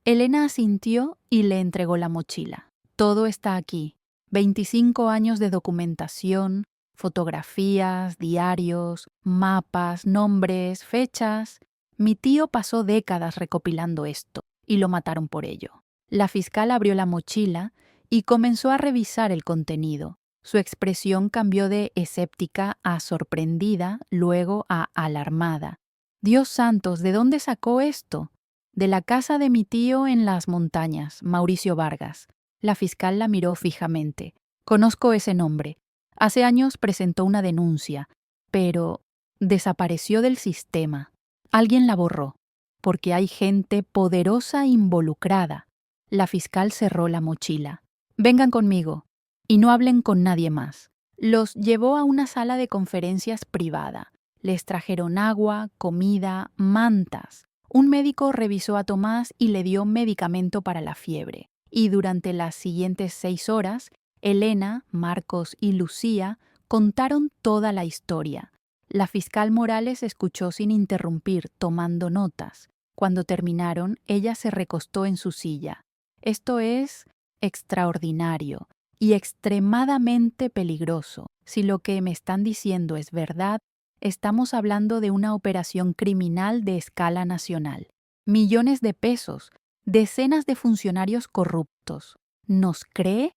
Speaker 1: Elena asintió y le entregó la mochila. «Todo está aquí. 25 años de documentación, fotografías, diarios, mapas, nombres, fechas. Mi tío pasó décadas recopilando esto, y lo mataron por ello». La fiscal abrió la mochila y comenzó a revisar el contenido. Su expresión cambió de escéptica a sorprendida, luego a alarmada. «Dios santos, ¿de dónde sacó esto?» «De la casa de mi tío en las montañas, Mauricio Vargas». La fiscal la miró fijamente. «Conozco ese nombre. Hace años presentó una denuncia, pero desapareció del sistema. Alguien la borró, porque hay gente poderosa involucrada». La fiscal cerró la mochila. «Vengan conmigo y no hablen con nadie más». Los llevó a una sala de conferencias privada. Les trajeron agua, comida, mantas. Un médico revisó a Tomás y le dio medicamento para la fiebre. Y durante las siguientes 6 horas, Elena, Marcos y Lucía contaron toda la historia. La fiscal Morales escuchó sin interrumpir, tomando notas. Cuando terminaron, ella se recostó en su silla. «Esto es extraordinario y extremadamente peligroso. Si lo que me están diciendo es verdad, estamos hablando de una operación criminal de escala nacional. Millones de pesos, decenas de funcionarios corruptos. ¿Nos cree?»,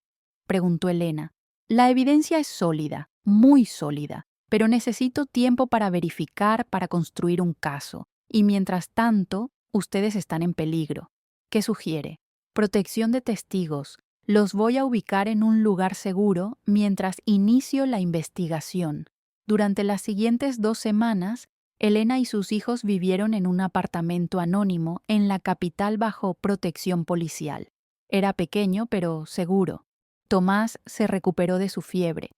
Speaker 1: preguntó Elena. La evidencia es sólida, muy sólida, pero necesito tiempo para verificar, para construir un caso. Y mientras tanto, ustedes están en peligro. ¿Qué sugiere? Protección de testigos. Los voy a ubicar en un lugar seguro mientras inicio la investigación. Durante las siguientes 2 semanas, Elena y sus hijos vivieron en un apartamento anónimo en la capital bajo protección policial. Era pequeño, pero seguro. Tomás se recuperó de su fiebre.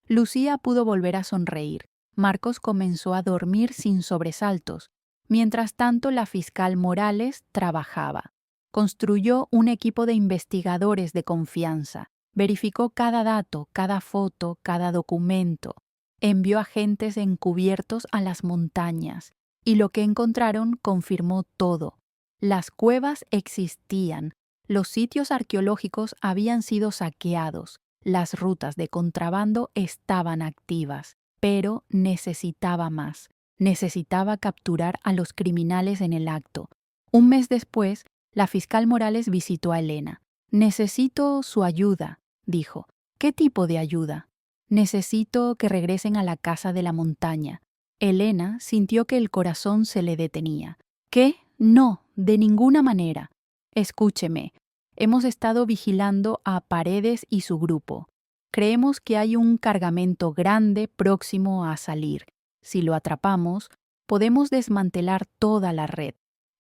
Speaker 1: Lucía pudo volver a sonreír. Marcos comenzó a dormir sin sobresaltos. Mientras tanto, la fiscal Morales trabajaba. Construyó un equipo de investigadores de confianza. Verificó cada dato, cada foto, cada documento. Envió agentes encubiertos a las montañas. Y lo que encontraron confirmó todo. Las cuevas existían. Los sitios arqueológicos habían sido saqueados. Las rutas de contrabando estaban activas. Pero necesitaba más. Necesitaba capturar a los criminales en el acto. Un mes después, la fiscal Morales visitó a Elena. Necesito su ayuda, dijo. ¿Qué tipo de ayuda? Necesito que regresen a la casa de la montaña. Elena sintió que el corazón se le detenía. ¿Qué? No, de ninguna manera. Escúcheme, hemos estado vigilando a Paredes y su grupo. Creemos que hay un cargamento grande próximo a salir. Si lo atrapamos, podemos desmantelar toda la red.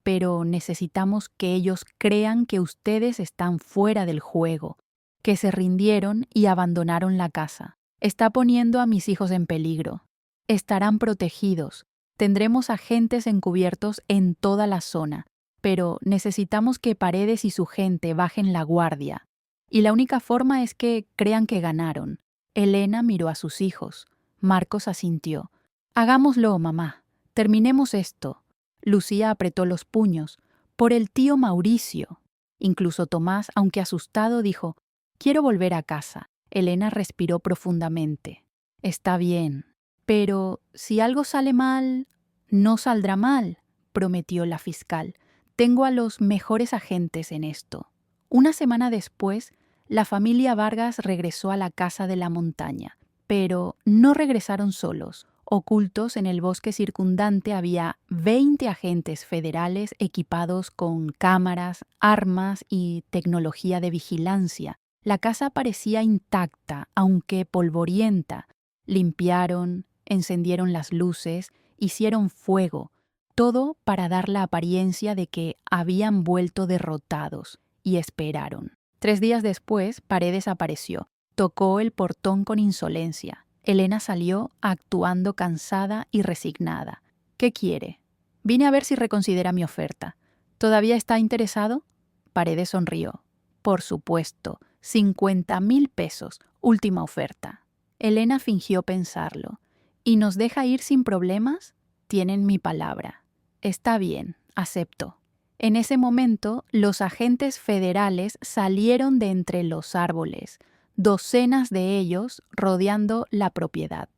Speaker 1: Pero necesitamos que ellos crean que ustedes están fuera del juego, que se rindieron y abandonaron la casa. Está poniendo a mis hijos en peligro. Estarán protegidos. Tendremos agentes encubiertos en toda la zona, pero necesitamos que Paredes y su gente bajen la guardia. Y la única forma es que crean que ganaron. Elena miró a sus hijos. Marcos asintió. Hagámoslo, mamá. Terminemos esto. Lucía apretó los puños. Por el tío Mauricio. Incluso Tomás, aunque asustado, dijo, quiero volver a casa. Elena respiró profundamente. Está bien. Pero si algo sale mal, no saldrá mal, prometió la fiscal. Tengo a los mejores agentes en esto. Una semana después, la familia Vargas regresó a la casa de la montaña. Pero no regresaron solos. Ocultos en el bosque circundante había 20 agentes federales equipados con cámaras, armas y tecnología de vigilancia. La casa parecía intacta, aunque polvorienta. Limpiaron, encendieron las luces, hicieron fuego, todo para dar la apariencia de que habían vuelto derrotados, y esperaron. 3 días después, Paredes apareció. Tocó el portón con insolencia. Elena salió actuando cansada y resignada. ¿Qué quiere? Vine a ver si reconsidera mi oferta. ¿Todavía está interesado? Paredes sonrió. Por supuesto, 50,000 pesos, última oferta. Elena fingió pensarlo. ¿Y nos deja ir sin problemas? Tienen mi palabra. Está bien, acepto. En ese momento, los agentes federales salieron de entre los árboles, docenas de ellos rodeando la propiedad.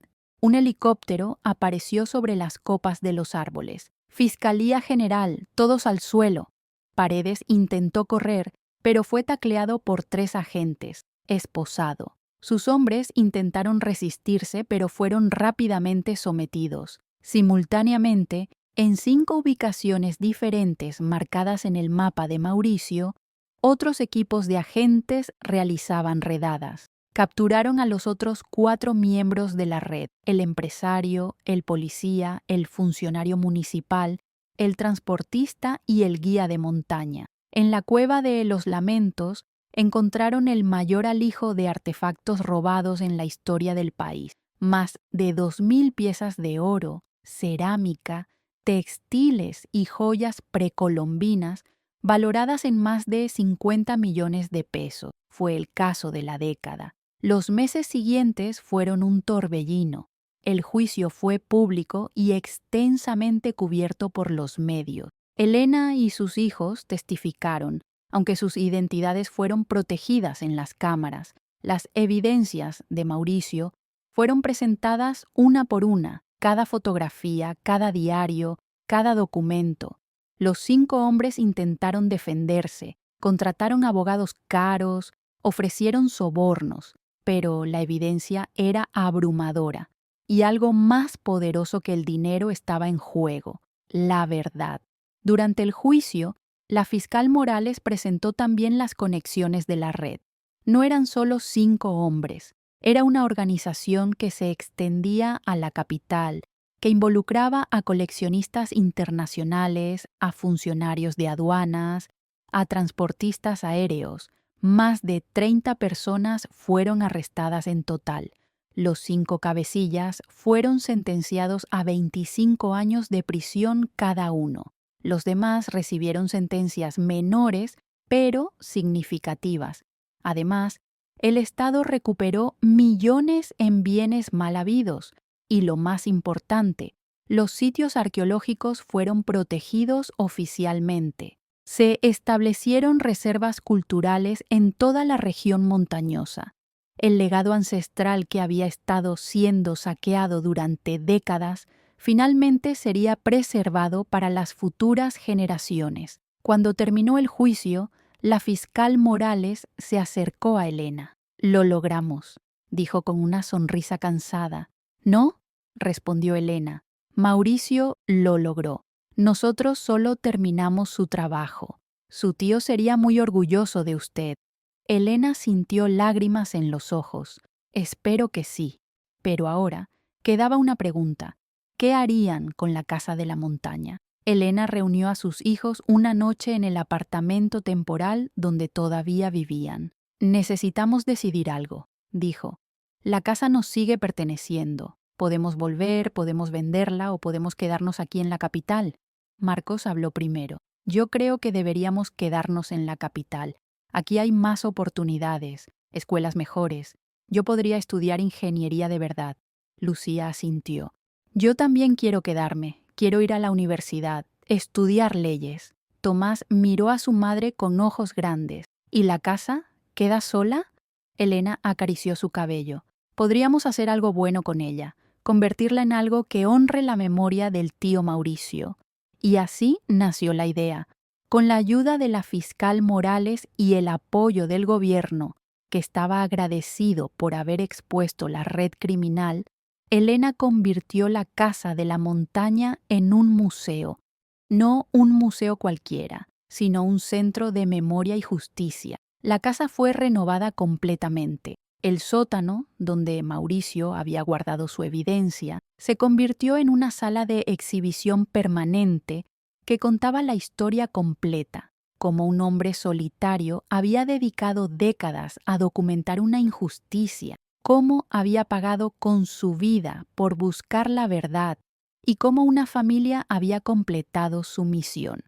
Speaker 1: Un helicóptero apareció sobre las copas de los árboles. Fiscalía General, todos al suelo. Paredes intentó correr, pero fue tacleado por 3 agentes, esposado. Sus hombres intentaron resistirse, pero fueron rápidamente sometidos. Simultáneamente, en 5 ubicaciones diferentes marcadas en el mapa de Mauricio, otros equipos de agentes realizaban redadas. Capturaron a los otros 4 miembros de la red: el empresario, el policía, el funcionario municipal, el transportista y el guía de montaña. En la cueva de Los Lamentos encontraron el mayor alijo de artefactos robados en la historia del país, más de 2,000 piezas de oro, cerámica, textiles y joyas precolombinas valoradas en más de 50 millones de pesos. Fue el caso de la década. Los meses siguientes fueron un torbellino. El juicio fue público y extensamente cubierto por los medios. Elena y sus hijos testificaron, aunque sus identidades fueron protegidas en las cámaras. Las evidencias de Mauricio fueron presentadas una por una, cada fotografía, cada diario, cada documento. Los 5 hombres intentaron defenderse, contrataron abogados caros, ofrecieron sobornos, pero la evidencia era abrumadora y algo más poderoso que el dinero estaba en juego: la verdad. Durante el juicio, la fiscal Morales presentó también las conexiones de la red. No eran solo 5 hombres, era una organización que se extendía a la capital, que involucraba a coleccionistas internacionales, a funcionarios de aduanas, a transportistas aéreos. Más de 30 personas fueron arrestadas en total. Los 5 cabecillas fueron sentenciados a 25 años de prisión cada uno. Los demás recibieron sentencias menores, pero significativas. Además, el Estado recuperó millones en bienes mal habidos. Y lo más importante, los sitios arqueológicos fueron protegidos oficialmente. Se establecieron reservas culturales en toda la región montañosa. El legado ancestral que había estado siendo saqueado durante décadas finalmente sería preservado para las futuras generaciones. Cuando terminó el juicio, la fiscal Morales se acercó a Elena. «Lo logramos», dijo con una sonrisa cansada. «¿No?», respondió Elena. «Mauricio lo logró. Nosotros solo terminamos su trabajo. Su tío sería muy orgulloso de usted». Elena sintió lágrimas en los ojos. «Espero que sí». Pero ahora quedaba una pregunta. ¿Qué harían con la casa de la montaña? Elena reunió a sus hijos una noche en el apartamento temporal donde todavía vivían. «Necesitamos decidir algo», dijo. «La casa nos sigue perteneciendo. Podemos volver, podemos venderla o podemos quedarnos aquí en la capital». Marcos habló primero. «Yo creo que deberíamos quedarnos en la capital. Aquí hay más oportunidades, escuelas mejores. Yo podría estudiar ingeniería de verdad». Lucía asintió. «Yo también quiero quedarme. Quiero ir a la universidad, estudiar leyes». Tomás miró a su madre con ojos grandes. «¿Y la casa? ¿Queda sola?». Elena acarició su cabello. «Podríamos hacer algo bueno con ella, convertirla en algo que honre la memoria del tío Mauricio». Y así nació la idea. Con la ayuda de la fiscal Morales y el apoyo del gobierno, que estaba agradecido por haber expuesto la red criminal, Elena convirtió la Casa de la Montaña en un museo. No un museo cualquiera, sino un centro de memoria y justicia. La casa fue renovada completamente. El sótano, donde Mauricio había guardado su evidencia, se convirtió en una sala de exhibición permanente que contaba la historia completa. Cómo un hombre solitario había dedicado décadas a documentar una injusticia, cómo había pagado con su vida por buscar la verdad y cómo una familia había completado su misión.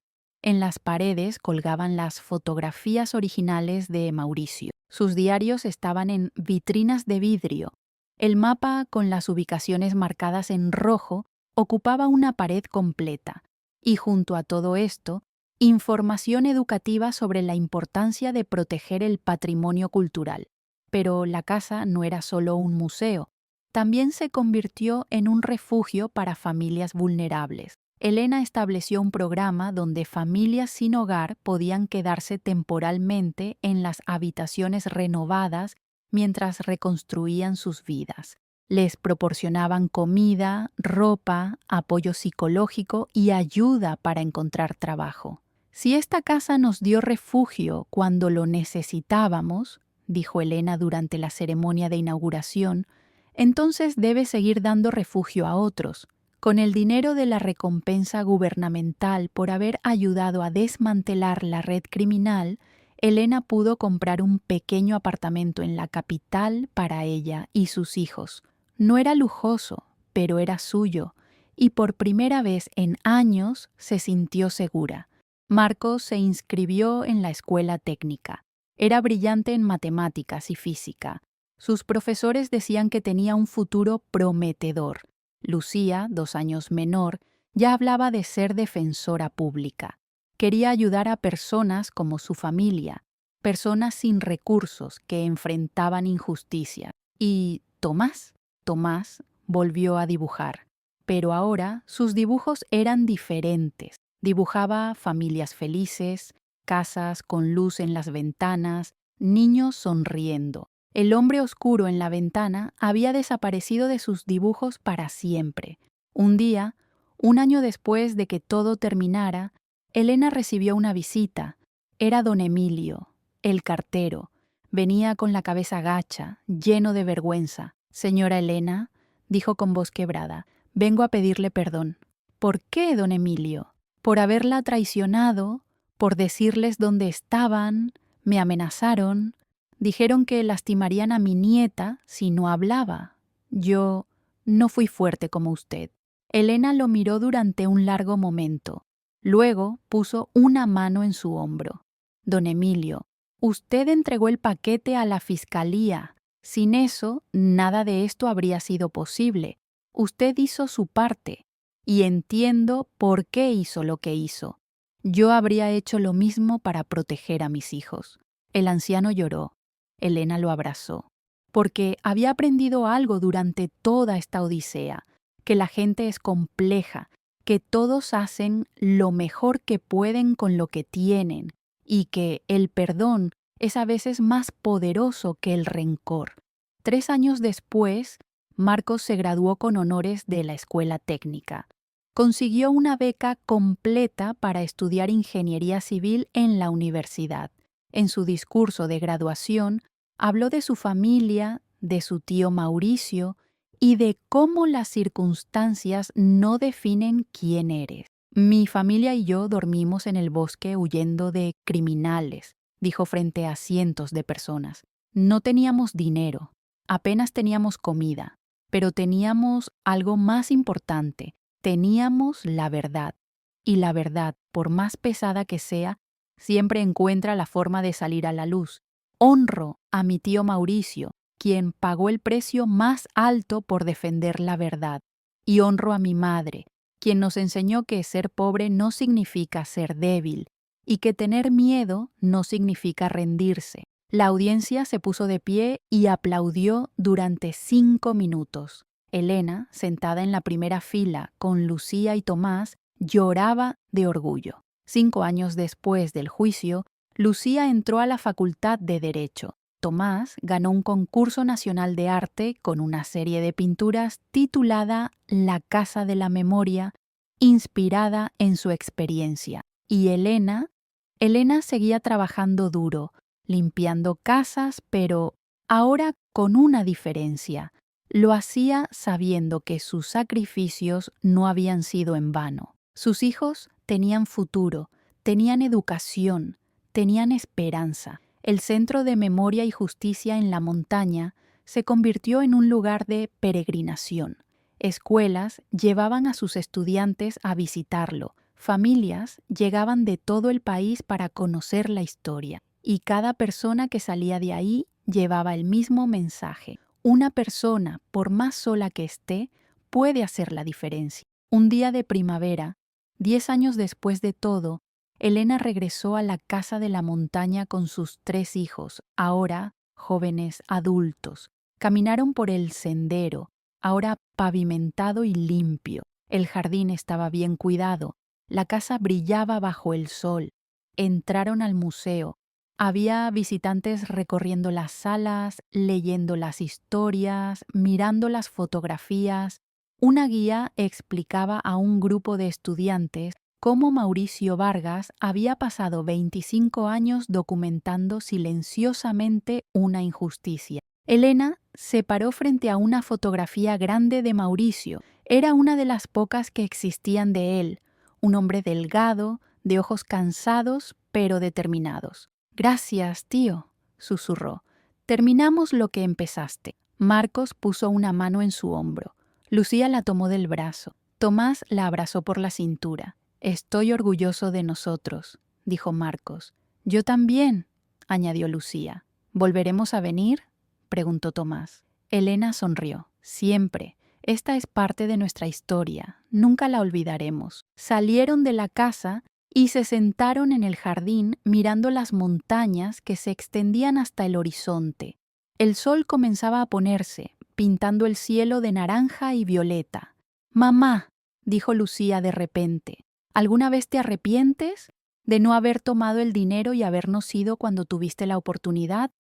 Speaker 1: En las paredes colgaban las fotografías originales de Mauricio. Sus diarios estaban en vitrinas de vidrio. El mapa, con las ubicaciones marcadas en rojo, ocupaba una pared completa. Y junto a todo esto, información educativa sobre la importancia de proteger el patrimonio cultural. Pero la casa no era solo un museo, también se convirtió en un refugio para familias vulnerables. Elena estableció un programa donde familias sin hogar podían quedarse temporalmente en las habitaciones renovadas mientras reconstruían sus vidas. Les proporcionaban comida, ropa, apoyo psicológico y ayuda para encontrar trabajo. «Si esta casa nos dio refugio cuando lo necesitábamos», dijo Elena durante la ceremonia de inauguración, «entonces debe seguir dando refugio a otros». Con el dinero de la recompensa gubernamental por haber ayudado a desmantelar la red criminal, Elena pudo comprar un pequeño apartamento en la capital para ella y sus hijos. No era lujoso, pero era suyo, y por primera vez en años se sintió segura. Marcos se inscribió en la escuela técnica. Era brillante en matemáticas y física. Sus profesores decían que tenía un futuro prometedor. Lucía, 2 años menor, ya hablaba de ser defensora pública. Quería ayudar a personas como su familia, personas sin recursos que enfrentaban injusticia. Y Tomás volvió a dibujar. Pero ahora sus dibujos eran diferentes. Dibujaba familias felices, casas con luz en las ventanas, niños sonriendo. El hombre oscuro en la ventana había desaparecido de sus dibujos para siempre. Un día, un año después de que todo terminara, Elena recibió una visita. Era don Emilio, el cartero. Venía con la cabeza gacha, lleno de vergüenza. Señora Elena, dijo con voz quebrada, vengo a pedirle perdón. ¿Por qué, don Emilio? Por haberla traicionado, por decirles dónde estaban, me amenazaron, dijeron que lastimarían a mi nieta si no hablaba. Yo no fui fuerte como usted. Elena lo miró durante un largo momento. Luego puso una mano en su hombro. Don Emilio, usted entregó el paquete a la fiscalía. Sin eso, nada de esto habría sido posible. Usted hizo su parte. Y entiendo por qué hizo lo que hizo. Yo habría hecho lo mismo para proteger a mis hijos. El anciano lloró. Elena lo abrazó. Porque había aprendido algo durante toda esta odisea, que la gente es compleja, que todos hacen lo mejor que pueden con lo que tienen, y que el perdón es a veces más poderoso que el rencor. 3 años después, Marcos se graduó con honores de la escuela técnica. Consiguió una beca completa para estudiar ingeniería civil en la universidad. En su discurso de graduación, habló de su familia, de su tío Mauricio y de cómo las circunstancias no definen quién eres. Mi familia y yo dormimos en el bosque huyendo de criminales, dijo frente a cientos de personas. No teníamos dinero, apenas teníamos comida, pero teníamos algo más importante, teníamos la verdad. Y la verdad, por más pesada que sea, siempre encuentra la forma de salir a la luz. Honro a mi tío Mauricio, quien pagó el precio más alto por defender la verdad. Y honro a mi madre, quien nos enseñó que ser pobre no significa ser débil y que tener miedo no significa rendirse. La audiencia se puso de pie y aplaudió durante 5 minutos. Elena, sentada en la primera fila con Lucía y Tomás, lloraba de orgullo. 5 años después del juicio, Lucía entró a la Facultad de Derecho. Tomás ganó un concurso nacional de arte con una serie de pinturas titulada La Casa de la Memoria, inspirada en su experiencia. Y Elena seguía trabajando duro, limpiando casas, pero ahora con una diferencia. Lo hacía sabiendo que sus sacrificios no habían sido en vano. Sus hijos tenían futuro, tenían educación, tenían esperanza. El Centro de Memoria y Justicia en la montaña se convirtió en un lugar de peregrinación. Escuelas llevaban a sus estudiantes a visitarlo. Familias llegaban de todo el país para conocer la historia. Y cada persona que salía de ahí llevaba el mismo mensaje. Una persona, por más sola que esté, puede hacer la diferencia. Un día de primavera, 10 años después de todo, Elena regresó a la casa de la montaña con sus 3 hijos, ahora jóvenes adultos. Caminaron por el sendero, ahora pavimentado y limpio. El jardín estaba bien cuidado, la casa brillaba bajo el sol. Entraron al museo. Había visitantes recorriendo las salas, leyendo las historias, mirando las fotografías. Una guía explicaba a un grupo de estudiantes cómo Mauricio Vargas había pasado 25 años documentando silenciosamente una injusticia. Elena se paró frente a una fotografía grande de Mauricio. Era una de las pocas que existían de él, un hombre delgado, de ojos cansados pero determinados. «Gracias, tío», susurró. «Terminamos lo que empezaste». Marcos puso una mano en su hombro. Lucía la tomó del brazo. Tomás la abrazó por la cintura. «Estoy orgulloso de nosotros», dijo Marcos. «Yo también», añadió Lucía. «¿Volveremos a venir?», preguntó Tomás. Elena sonrió. «Siempre. Esta es parte de nuestra historia. Nunca la olvidaremos». Salieron de la casa y se sentaron en el jardín mirando las montañas que se extendían hasta el horizonte. El sol comenzaba a ponerse, pintando el cielo de naranja y violeta. «Mamá», dijo Lucía de repente, ¿alguna vez te arrepientes de no haber tomado el dinero y habernos ido cuando tuviste la oportunidad?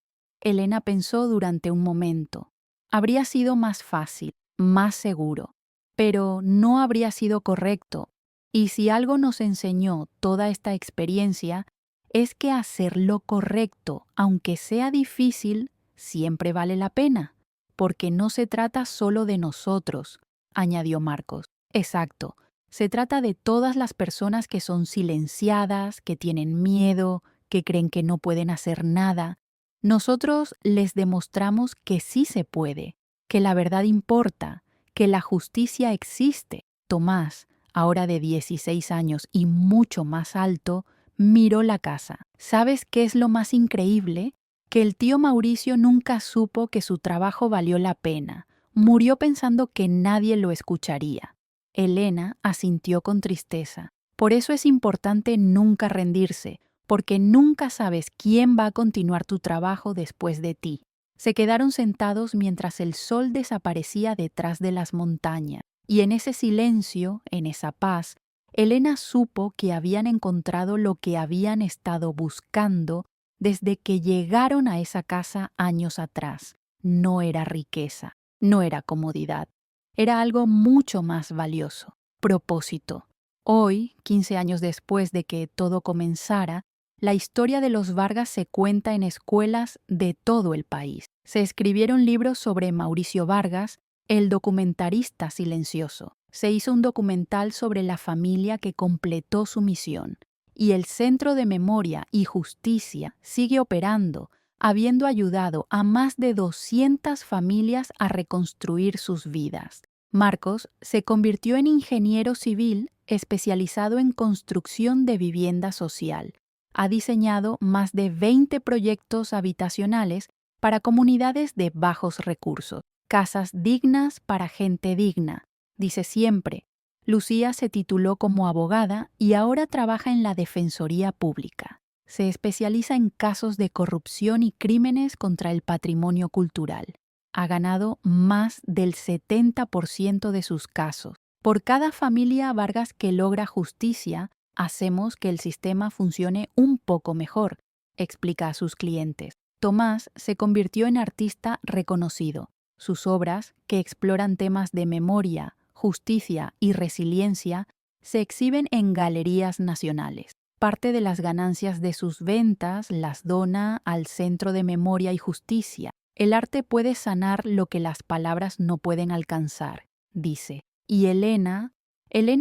Speaker 1: Elena pensó durante un momento. Habría sido más fácil, más seguro, pero no habría sido correcto. Y si algo nos enseñó toda esta experiencia, es que hacer lo correcto, aunque sea difícil, siempre vale la pena, porque no se trata solo de nosotros, añadió Marcos. Exacto, se trata de todas las personas que son silenciadas, que tienen miedo, que creen que no pueden hacer nada. Nosotros les demostramos que sí se puede, que la verdad importa, que la justicia existe. Tomás, ahora de 16 años y mucho más alto, miró la casa. ¿Sabes qué es lo más increíble? Que el tío Mauricio nunca supo que su trabajo valió la pena. Murió pensando que nadie lo escucharía. Elena asintió con tristeza. Por eso es importante nunca rendirse, porque nunca sabes quién va a continuar tu trabajo después de ti. Se quedaron sentados mientras el sol desaparecía detrás de las montañas, y en ese silencio, en esa paz, Elena supo que habían encontrado lo que habían estado buscando desde que llegaron a esa casa años atrás. No era riqueza, no era comodidad, era algo mucho más valioso: propósito. Hoy, 15 años después de que todo comenzara, la historia de los Vargas se cuenta en escuelas de todo el país. Se escribieron libros sobre Mauricio Vargas, el documentarista silencioso. Se hizo un documental sobre la familia que completó su misión. Y el Centro de Memoria y Justicia sigue operando, habiendo ayudado a más de 200 familias a reconstruir sus vidas. Marcos se convirtió en ingeniero civil especializado en construcción de vivienda social. Ha diseñado más de 20 proyectos habitacionales para comunidades de bajos recursos, casas dignas para gente digna, dice siempre. Lucía se tituló como abogada y ahora trabaja en la Defensoría Pública. Se especializa en casos de corrupción y crímenes contra el patrimonio cultural. Ha ganado más del 70% de sus casos. Por cada familia Vargas que logra justicia, hacemos que el sistema funcione un poco mejor, explica a sus clientes. Tomás se convirtió en artista reconocido. Sus obras, que exploran temas de memoria, justicia y resiliencia, se exhiben en galerías nacionales. Parte de las ganancias de sus ventas las dona al Centro de Memoria y Justicia. El arte puede sanar lo que las palabras no pueden alcanzar, dice. Y Elena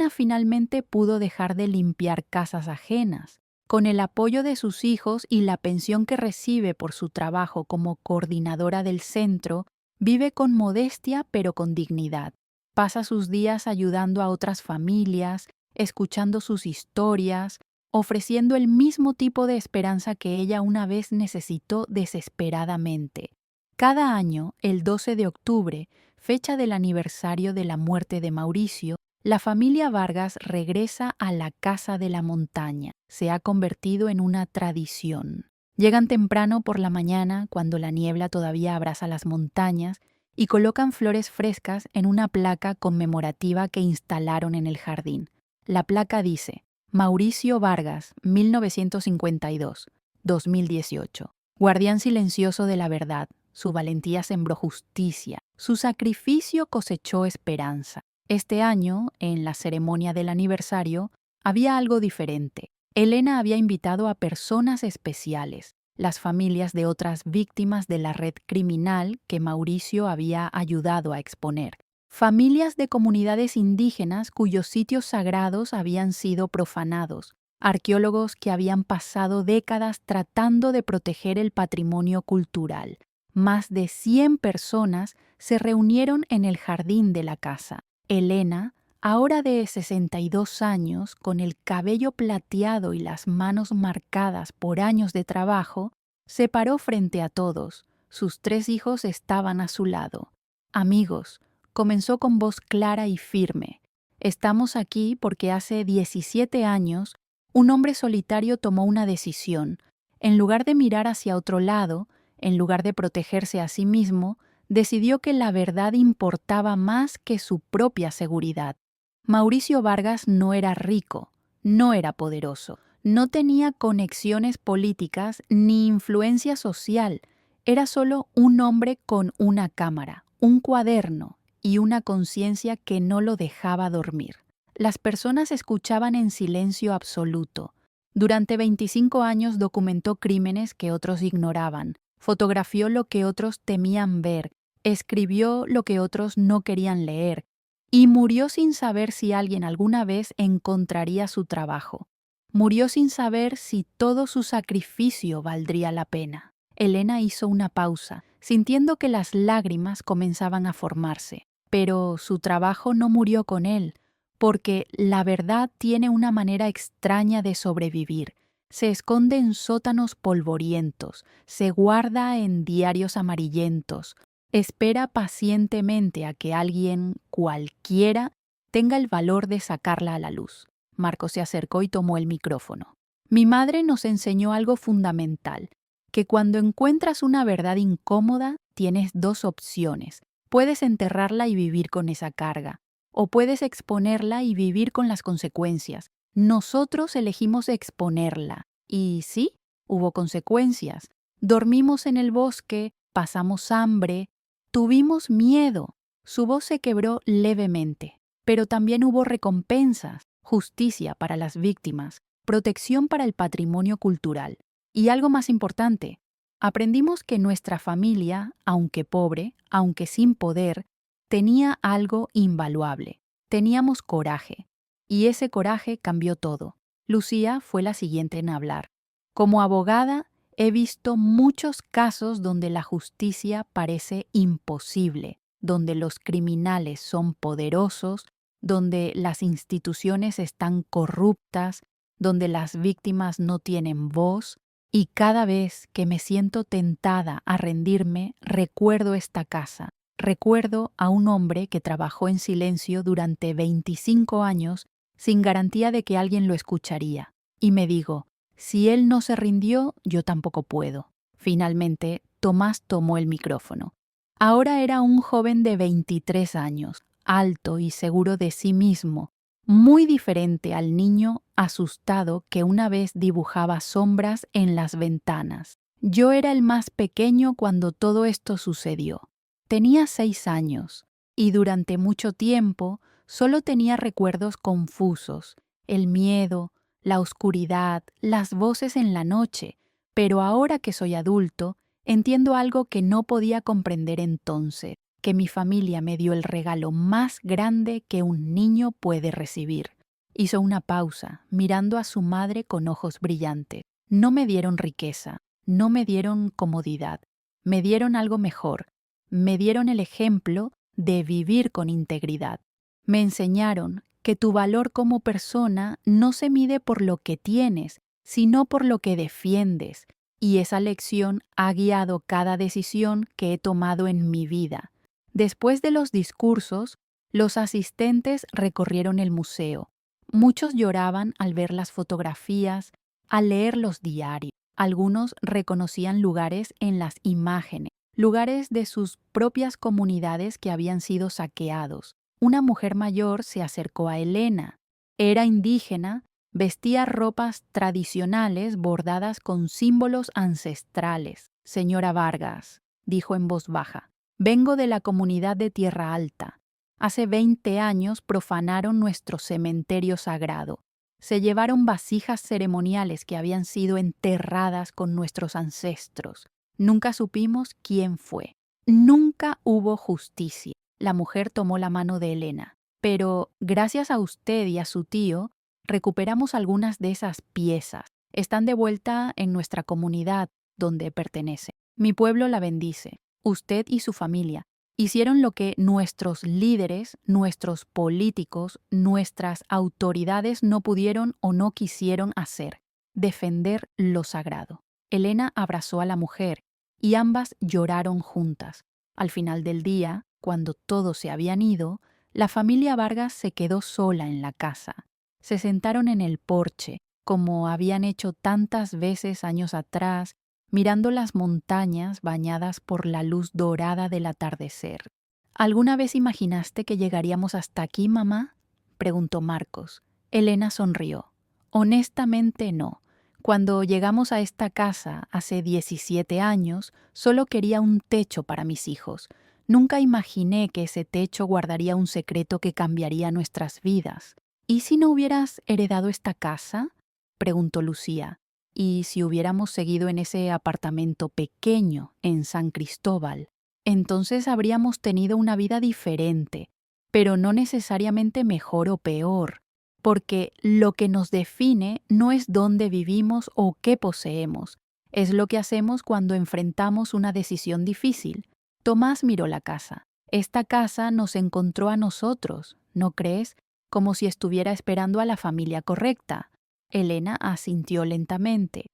Speaker 1: finalmente pudo dejar de limpiar casas ajenas. Con el apoyo de sus hijos y la pensión que recibe por su trabajo como coordinadora del centro, vive con modestia pero con dignidad. Pasa sus días ayudando a otras familias, escuchando sus historias, ofreciendo el mismo tipo de esperanza que ella una vez necesitó desesperadamente. Cada año, el 12 de octubre, fecha del aniversario de la muerte de Mauricio, la familia Vargas regresa a la Casa de la Montaña. Se ha convertido en una tradición. Llegan temprano por la mañana, cuando la niebla todavía abraza las montañas, y colocan flores frescas en una placa conmemorativa que instalaron en el jardín. La placa dice: Mauricio Vargas, 1952-2018. Guardián silencioso de la verdad, su valentía sembró justicia, su sacrificio cosechó esperanza. Este año, en la ceremonia del aniversario, había algo diferente. Elena había invitado a personas especiales, las familias de otras víctimas de la red criminal que Mauricio había ayudado a exponer. Familias de comunidades indígenas cuyos sitios sagrados habían sido profanados, arqueólogos que habían pasado décadas tratando de proteger el patrimonio cultural. Más de 100 personas se reunieron en el jardín de la casa. Elena, ahora de 62 años, con el cabello plateado y las manos marcadas por años de trabajo, se paró frente a todos. Sus 3 hijos estaban a su lado. Amigos, comenzó con voz clara y firme. Estamos aquí porque hace 17 años un hombre solitario tomó una decisión. En lugar de mirar hacia otro lado, en lugar de protegerse a sí mismo, decidió que la verdad importaba más que su propia seguridad. Mauricio Vargas no era rico, no era poderoso, no tenía conexiones políticas ni influencia social. Era solo un hombre con una cámara, un cuaderno y una conciencia que no lo dejaba dormir. Las personas escuchaban en silencio absoluto. Durante 25 años documentó crímenes que otros ignoraban, fotografió lo que otros temían ver, escribió lo que otros no querían leer, y murió sin saber si alguien alguna vez encontraría su trabajo. Murió sin saber si todo su sacrificio valdría la pena. Elena hizo una pausa, sintiendo que las lágrimas comenzaban a formarse. Pero su trabajo no murió con él, porque la verdad tiene una manera extraña de sobrevivir. Se esconde en sótanos polvorientos, se guarda en diarios amarillentos, espera pacientemente a que alguien, cualquiera, tenga el valor de sacarla a la luz. Marcos se acercó y tomó el micrófono. Mi madre nos enseñó algo fundamental, que cuando encuentras una verdad incómoda, tienes dos opciones. Puedes enterrarla y vivir con esa carga, o puedes exponerla y vivir con las consecuencias. Nosotros elegimos exponerla. Y sí, hubo consecuencias. Dormimos en el bosque, pasamos hambre, tuvimos miedo. Su voz se quebró levemente, pero también hubo recompensas, justicia para las víctimas, protección para el patrimonio cultural. Y algo más importante, aprendimos que nuestra familia, aunque pobre, aunque sin poder, tenía algo invaluable. Teníamos coraje. Y ese coraje cambió todo. Lucía fue la siguiente en hablar. Como abogada, he visto muchos casos donde la justicia parece imposible, donde los criminales son poderosos, donde las instituciones están corruptas, donde las víctimas no tienen voz, y cada vez que me siento tentada a rendirme, recuerdo esta casa. Recuerdo a un hombre que trabajó en silencio durante 25 años sin garantía de que alguien lo escucharía. Y me digo, si él no se rindió, yo tampoco puedo. Finalmente, Tomás tomó el micrófono. Ahora era un joven de 23 años, alto y seguro de sí mismo, muy diferente al niño asustado que una vez dibujaba sombras en las ventanas. Yo era el más pequeño cuando todo esto sucedió. Tenía 6 años y durante mucho tiempo solo tenía recuerdos confusos, el miedo, la oscuridad, las voces en la noche, pero ahora que soy adulto, entiendo algo que no podía comprender entonces, que mi familia me dio el regalo más grande que un niño puede recibir. Hizo una pausa, mirando a su madre con ojos brillantes. No me dieron riqueza, no me dieron comodidad, me dieron algo mejor, me dieron el ejemplo de vivir con integridad. Me enseñaron que tu valor como persona no se mide por lo que tienes, sino por lo que defiendes, y esa lección ha guiado cada decisión que he tomado en mi vida. Después de los discursos, los asistentes recorrieron el museo. Muchos lloraban al ver las fotografías, al leer los diarios. Algunos reconocían lugares en las imágenes, lugares de sus propias comunidades que habían sido saqueados. Una mujer mayor se acercó a Elena. Era indígena, vestía ropas tradicionales bordadas con símbolos ancestrales. Señora Vargas, dijo en voz baja, vengo de la comunidad de Tierra Alta. Hace 20 años profanaron nuestro cementerio sagrado. Se llevaron vasijas ceremoniales que habían sido enterradas con nuestros ancestros. Nunca supimos quién fue. Nunca hubo justicia. La mujer tomó la mano de Elena. Pero, gracias a usted y a su tío, recuperamos algunas de esas piezas. Están de vuelta en nuestra comunidad, donde pertenece. Mi pueblo la bendice. Usted y su familia hicieron lo que nuestros líderes, nuestros políticos, nuestras autoridades no pudieron o no quisieron hacer: defender lo sagrado. Elena abrazó a la mujer y ambas lloraron juntas. Al final del día, cuando todos se habían ido, la familia Vargas se quedó sola en la casa. Se sentaron en el porche, como habían hecho tantas veces años atrás, mirando las montañas bañadas por la luz dorada del atardecer. ¿Alguna vez imaginaste que llegaríamos hasta aquí, mamá?, preguntó Marcos. Elena sonrió. Honestamente no. Cuando llegamos a esta casa hace 17 años, solo quería un techo para mis hijos. Nunca imaginé que ese techo guardaría un secreto que cambiaría nuestras vidas. ¿Y si no hubieras heredado esta casa?, preguntó Lucía. ¿Y si hubiéramos seguido en ese apartamento pequeño en San Cristóbal? Entonces habríamos tenido una vida diferente, pero no necesariamente mejor o peor, porque lo que nos define no es dónde vivimos o qué poseemos, es lo que hacemos cuando enfrentamos una decisión difícil. Tomás miró la casa. Esta casa nos encontró a nosotros, ¿no crees? Como si estuviera esperando a la familia correcta. Elena asintió lentamente.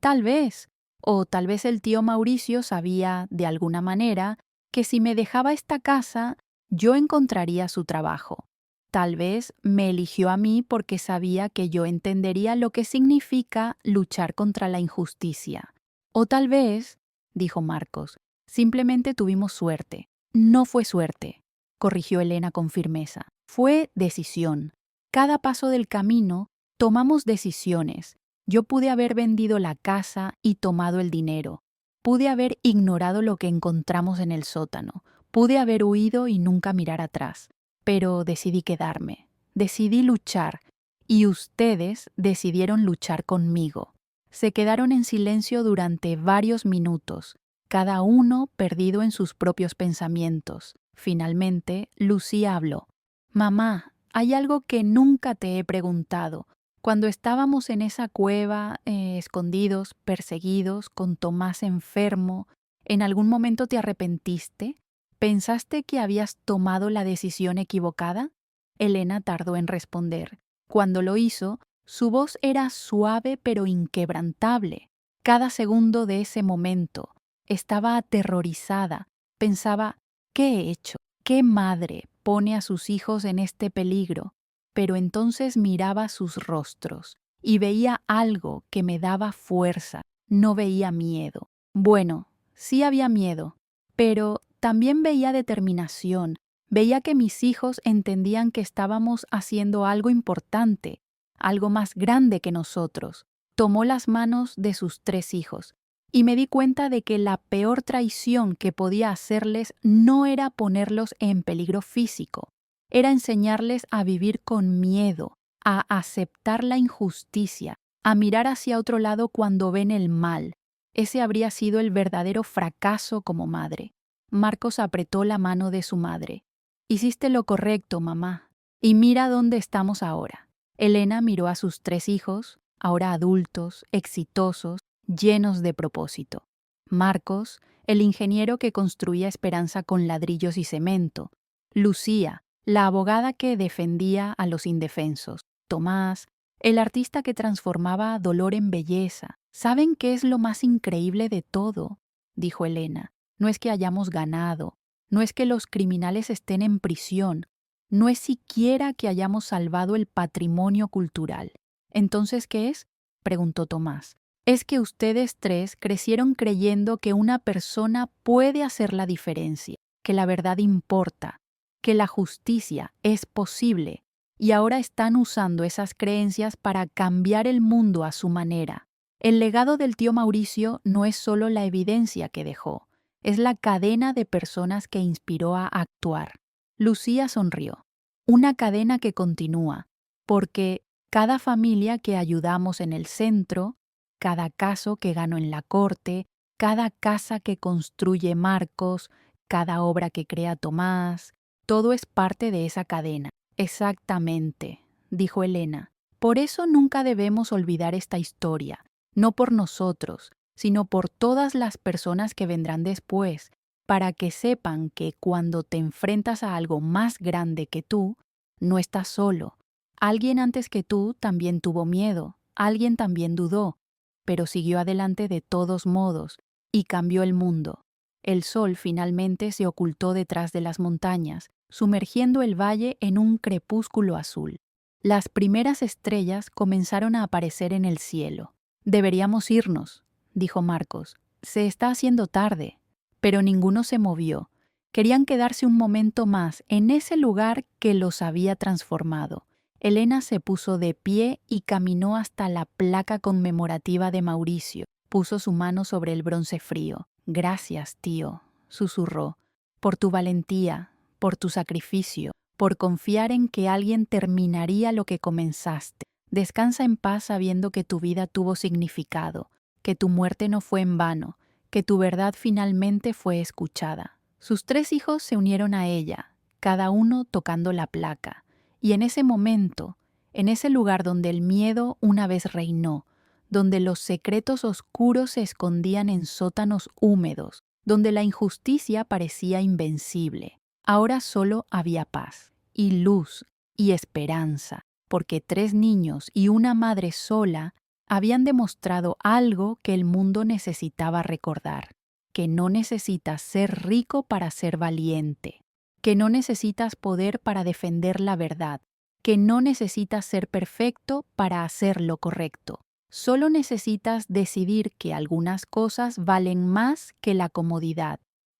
Speaker 1: Tal vez, o tal vez el tío Mauricio sabía, de alguna manera, que si me dejaba esta casa, yo encontraría su trabajo. Tal vez me eligió a mí porque sabía que yo entendería lo que significa luchar contra la injusticia. O tal vez, dijo Marcos, simplemente tuvimos suerte. No fue suerte, corrigió Elena con firmeza. Fue decisión. Cada paso del camino tomamos decisiones. Yo pude haber vendido la casa y tomado el dinero. Pude haber ignorado lo que encontramos en el sótano. Pude haber huido y nunca mirar atrás. Pero decidí quedarme. Decidí luchar. Y ustedes decidieron luchar conmigo. Se quedaron en silencio durante varios minutos, cada uno perdido en sus propios pensamientos. Finalmente, Lucía habló. Mamá, hay algo que nunca te he preguntado. Cuando estábamos en esa cueva, escondidos, perseguidos, con Tomás enfermo, ¿en algún momento te arrepentiste? ¿Pensaste que habías tomado la decisión equivocada? Elena tardó en responder. Cuando lo hizo, su voz era suave pero inquebrantable. Cada segundo de ese momento estaba aterrorizada. Pensaba, ¿qué he hecho? ¿Qué madre pone a sus hijos en este peligro? Pero entonces miraba sus rostros y veía algo que me daba fuerza. No veía miedo. Bueno, sí había miedo, pero también veía determinación. Veía que mis hijos entendían que estábamos haciendo algo importante, algo más grande que nosotros. Tomó las manos de sus 3 hijos y me di cuenta de que la peor traición que podía hacerles no era ponerlos en peligro físico, era enseñarles a vivir con miedo, a aceptar la injusticia, a mirar hacia otro lado cuando ven el mal. Ese habría sido el verdadero fracaso como madre. Marcos apretó la mano de su madre. Hiciste lo correcto, mamá. Y mira dónde estamos ahora. Elena miró a sus 3 hijos, ahora adultos, exitosos, llenos de propósito. Marcos, el ingeniero que construía esperanza con ladrillos y cemento. Lucía, la abogada que defendía a los indefensos. Tomás, el artista que transformaba dolor en belleza. ¿Saben qué es lo más increíble de todo?, dijo Elena. No es que hayamos ganado, no es que los criminales estén en prisión, no es siquiera que hayamos salvado el patrimonio cultural. ¿Entonces qué es?, preguntó Tomás. Es que ustedes 3 crecieron creyendo que una persona puede hacer la diferencia, que la verdad importa, que la justicia es posible, y ahora están usando esas creencias para cambiar el mundo a su manera. El legado del tío Mauricio no es solo la evidencia que dejó, es la cadena de personas que inspiró a actuar. Lucía sonrió. Una cadena que continúa, porque cada familia que ayudamos en el centro, cada caso que ganó en la corte, cada casa que construye Marcos, cada obra que crea Tomás, todo es parte de esa cadena. Exactamente, dijo Elena. Por eso nunca debemos olvidar esta historia, no por nosotros, sino por todas las personas que vendrán después, para que sepan que cuando te enfrentas a algo más grande que tú, no estás solo. Alguien antes que tú también tuvo miedo, alguien también dudó, pero siguió adelante de todos modos y cambió el mundo. El sol finalmente se ocultó detrás de las montañas, sumergiendo el valle en un crepúsculo azul. Las primeras estrellas comenzaron a aparecer en el cielo. Deberíamos irnos, dijo Marcos. Se está haciendo tarde. Pero ninguno se movió. Querían quedarse un momento más en ese lugar que los había transformado, Elena se puso de pie y caminó hasta la placa conmemorativa de Mauricio. Puso su mano sobre el bronce frío. «Gracias, tío», susurró, «por tu valentía, por tu sacrificio, por confiar en que alguien terminaría lo que comenzaste. Descansa en paz sabiendo que tu vida tuvo significado, que tu muerte no fue en vano, que tu verdad finalmente fue escuchada». Sus 3 hijos se unieron a ella, cada uno tocando la placa, y en ese momento, en ese lugar donde el miedo una vez reinó, donde los secretos oscuros se escondían en sótanos húmedos, donde la injusticia parecía invencible, ahora solo había paz, y luz, y esperanza, porque 3 niños y una madre sola habían demostrado algo que el mundo necesitaba recordar, que no necesitas ser rico para ser valiente, que no necesitas poder para defender la verdad, que no necesitas ser perfecto para hacer lo correcto. Solo necesitas decidir que algunas cosas valen más que la comodidad,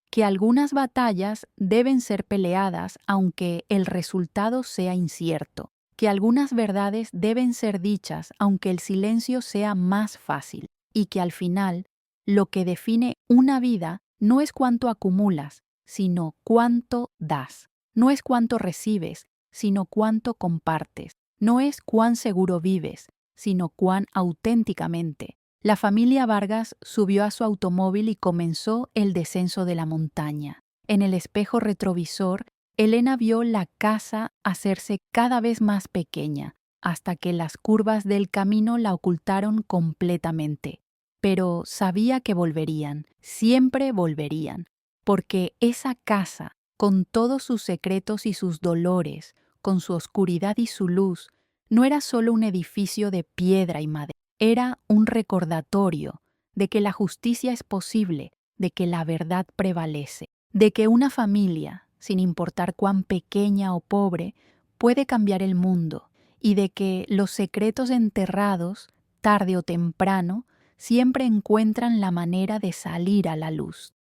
Speaker 1: que algunas batallas deben ser peleadas aunque el resultado sea incierto, que algunas verdades deben ser dichas aunque el silencio sea más fácil, y que al final lo que define una vida no es cuánto acumulas, sino cuánto das. No es cuánto recibes, sino cuánto compartes. No es cuán seguro vives, sino cuán auténticamente. La familia Vargas subió a su automóvil y comenzó el descenso de la montaña. En el espejo retrovisor, Elena vio la casa hacerse cada vez más pequeña, hasta que las curvas del camino la ocultaron completamente. Pero sabía que volverían, siempre volverían, porque esa casa, con todos sus secretos y sus dolores, con su oscuridad y su luz, no era solo un edificio de piedra y madera, era un recordatorio de que la justicia es posible, de que la verdad prevalece, de que una familia, sin importar cuán pequeña o pobre, puede cambiar el mundo, y de que los secretos enterrados, tarde o temprano, siempre encuentran la manera de salir a la luz.